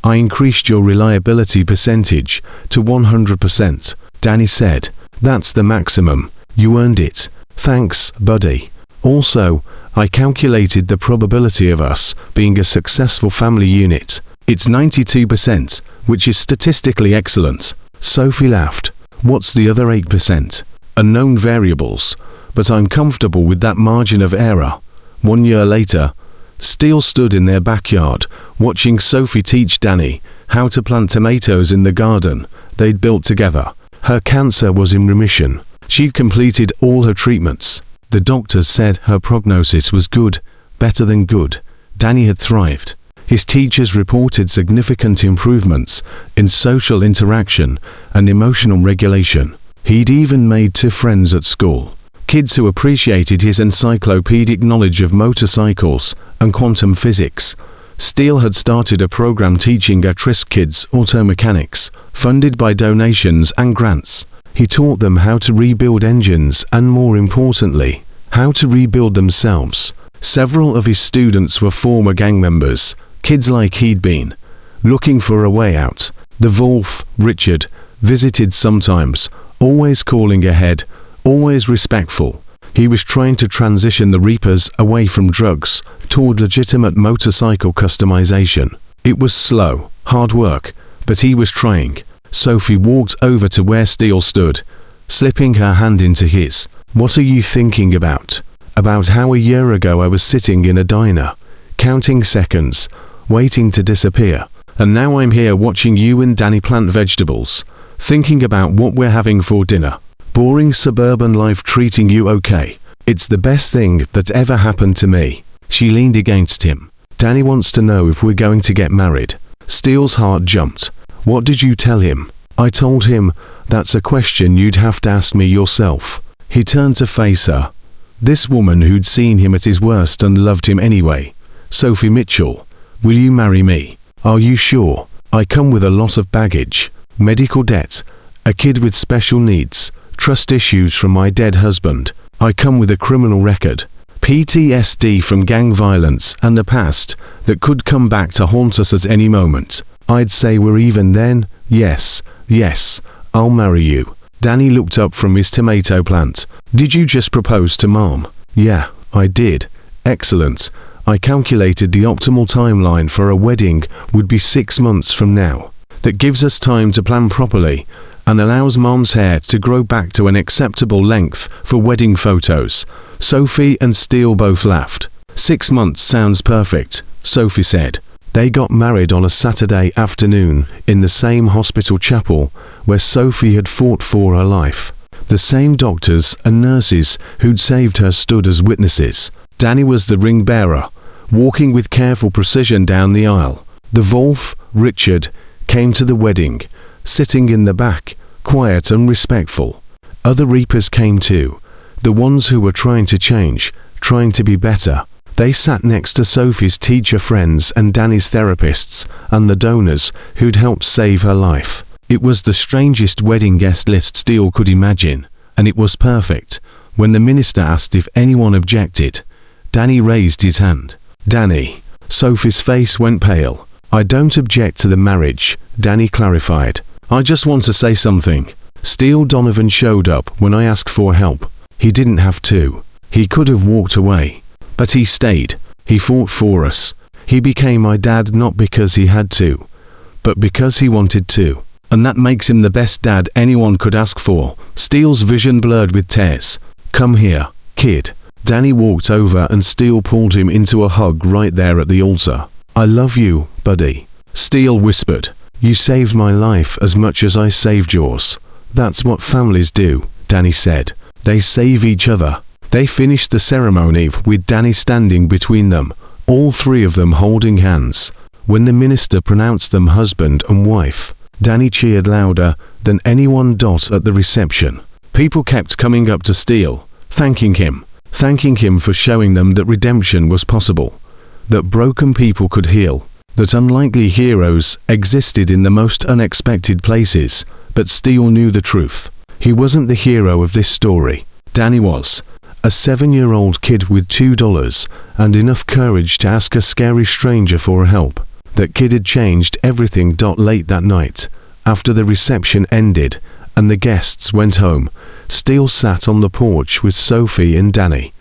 I increased your reliability percentage to 100%, Danny said. That's the maximum. You earned it. Thanks, buddy. Also, I calculated the probability of us being a successful family unit. It's 92%, which is statistically excellent. Sophie laughed. What's the other 8%? Unknown variables. But I'm comfortable with that margin of error. 1 year later, Steele stood in their backyard, watching Sophie teach Danny how to plant tomatoes in the garden they'd built together. Her cancer was in remission. She'd completed all her treatments. The doctors said her prognosis was good, better than good. Danny had thrived. His teachers reported significant improvements in social interaction and emotional regulation. He'd even made 2 friends at school, kids who appreciated his encyclopedic knowledge of motorcycles and quantum physics. Steele had started a program teaching at-risk kids auto mechanics, funded by donations and grants. He taught them how to rebuild engines and, more importantly, how to rebuild themselves. Several of his students were former gang members, kids like he'd been, looking for a way out. The Wolf, Richard, visited sometimes, always calling ahead, always respectful. He was trying to transition the Reapers away from drugs toward legitimate motorcycle customization. It was slow, hard work, but he was trying. Sophie walked over to where Steele stood, slipping her hand into his. "What are you thinking about?" "About how a year ago I was sitting in a diner, counting seconds, waiting to disappear. And now I'm here watching you and Danny plant vegetables, thinking about what we're having for dinner. Boring suburban life treating you okay. It's the best thing that ever happened to me." She leaned against him. "Danny wants to know if we're going to get married." Steele's heart jumped. "What did you tell him?" "I told him, that's a question you'd have to ask me yourself." He turned to face her. This woman who'd seen him at his worst and loved him anyway. "Sophie Mitchell, will you marry me?" "Are you sure? I come with a lot of baggage. Medical debt, a kid with special needs, trust issues from my dead husband. I come with a criminal record, PTSD from gang violence and a past that could come back to haunt us at any moment. I'd say we're even then. Yes, I'll marry you." Danny looked up from his tomato plant. "Did you just propose to Mom?" "Yeah, I did." "Excellent. I calculated the optimal timeline for a wedding would be 6 months from now. That gives us time to plan properly and allows Mom's hair to grow back to an acceptable length for wedding photos." Sophie and Steele both laughed. 6 months sounds perfect, Sophie said. They got married on a Saturday afternoon in the same hospital chapel where Sophie had fought for her life. The same doctors and nurses who'd saved her stood as witnesses. Danny was the ring bearer, walking with careful precision down the aisle. The Wolf, Richard, came to the wedding, sitting in the back, quiet and respectful. Other Reapers came too, the ones who were trying to change, trying to be better. They sat next to Sophie's teacher friends and Danny's therapists and the donors who'd helped save her life. It was the strangest wedding guest list Steele could imagine, and it was perfect. When the minister asked if anyone objected, Danny raised his hand. "Danny." Sophie's face went pale. "I don't object to the marriage," Danny clarified. "I just want to say something." Steele Donovan showed up when I asked for help. He didn't have to. He could have walked away. But he stayed. He fought for us. He became my dad not because he had to, but because he wanted to. And that makes him the best dad anyone could ask for. Steele's vision blurred with tears. "Come here, kid." Danny walked over and Steele pulled him into a hug right there at the altar. "I love you, buddy." Steele whispered. "You saved my life as much as I saved yours." "That's what families do," Danny said. "They save each other." They finished the ceremony with Danny standing between them, all 3 of them holding hands. When the minister pronounced them husband and wife, Danny cheered louder than anyone at the reception. People kept coming up to Steele, thanking him for showing them that redemption was possible, that broken people could heal, that unlikely heroes existed in the most unexpected places. But Steele knew the truth. He wasn't the hero of this story. Danny was. A 7-year-old kid with $2 and enough courage to ask a scary stranger for help. That kid had changed everything. Late that night, after the reception ended and the guests went home, Steele sat on the porch with Sophie and Danny,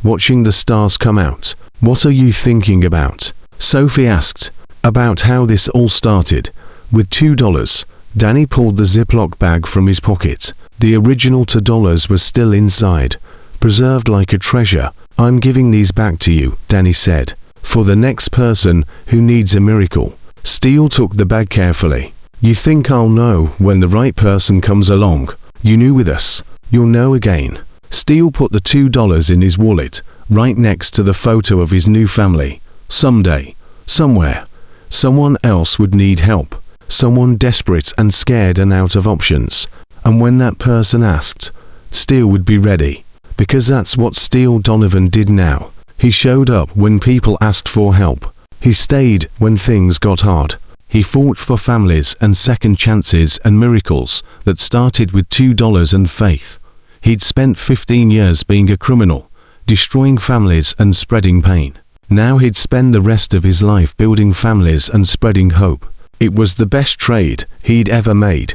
watching the stars come out. "What are you thinking about?" Sophie asked. "About how this all started. With $2, Danny pulled the Ziploc bag from his pocket. The original $2 was still inside, preserved like a treasure. "I'm giving these back to you," Danny said, "for the next person who needs a miracle." Steele took the bag carefully. "You think I'll know when the right person comes along? You knew with us. You'll know again." Steele put the $2 in his wallet, right next to the photo of his new family. Someday, somewhere, someone else would need help, someone desperate and scared and out of options. And when that person asked, Steele would be ready, because that's what Steele Donovan did now. He showed up when people asked for help. He stayed when things got hard. He fought for families and second chances and miracles that started with $2 and faith. He'd spent 15 years being a criminal, destroying families and spreading pain. Now he'd spend the rest of his life building families and spreading hope. It was the best trade he'd ever made.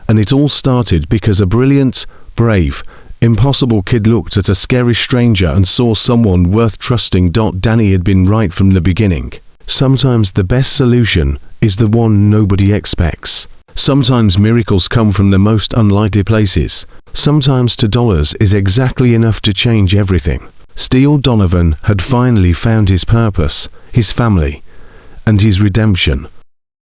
And it all started because a brilliant, brave, impossible kid looked at a scary stranger and saw someone worth trusting. Danny had been right from the beginning. Sometimes the best solution is the one nobody expects. Sometimes miracles come from the most unlikely places. Sometimes $2 is exactly enough to change everything. Steele Donovan had finally found his purpose, his family, and his redemption.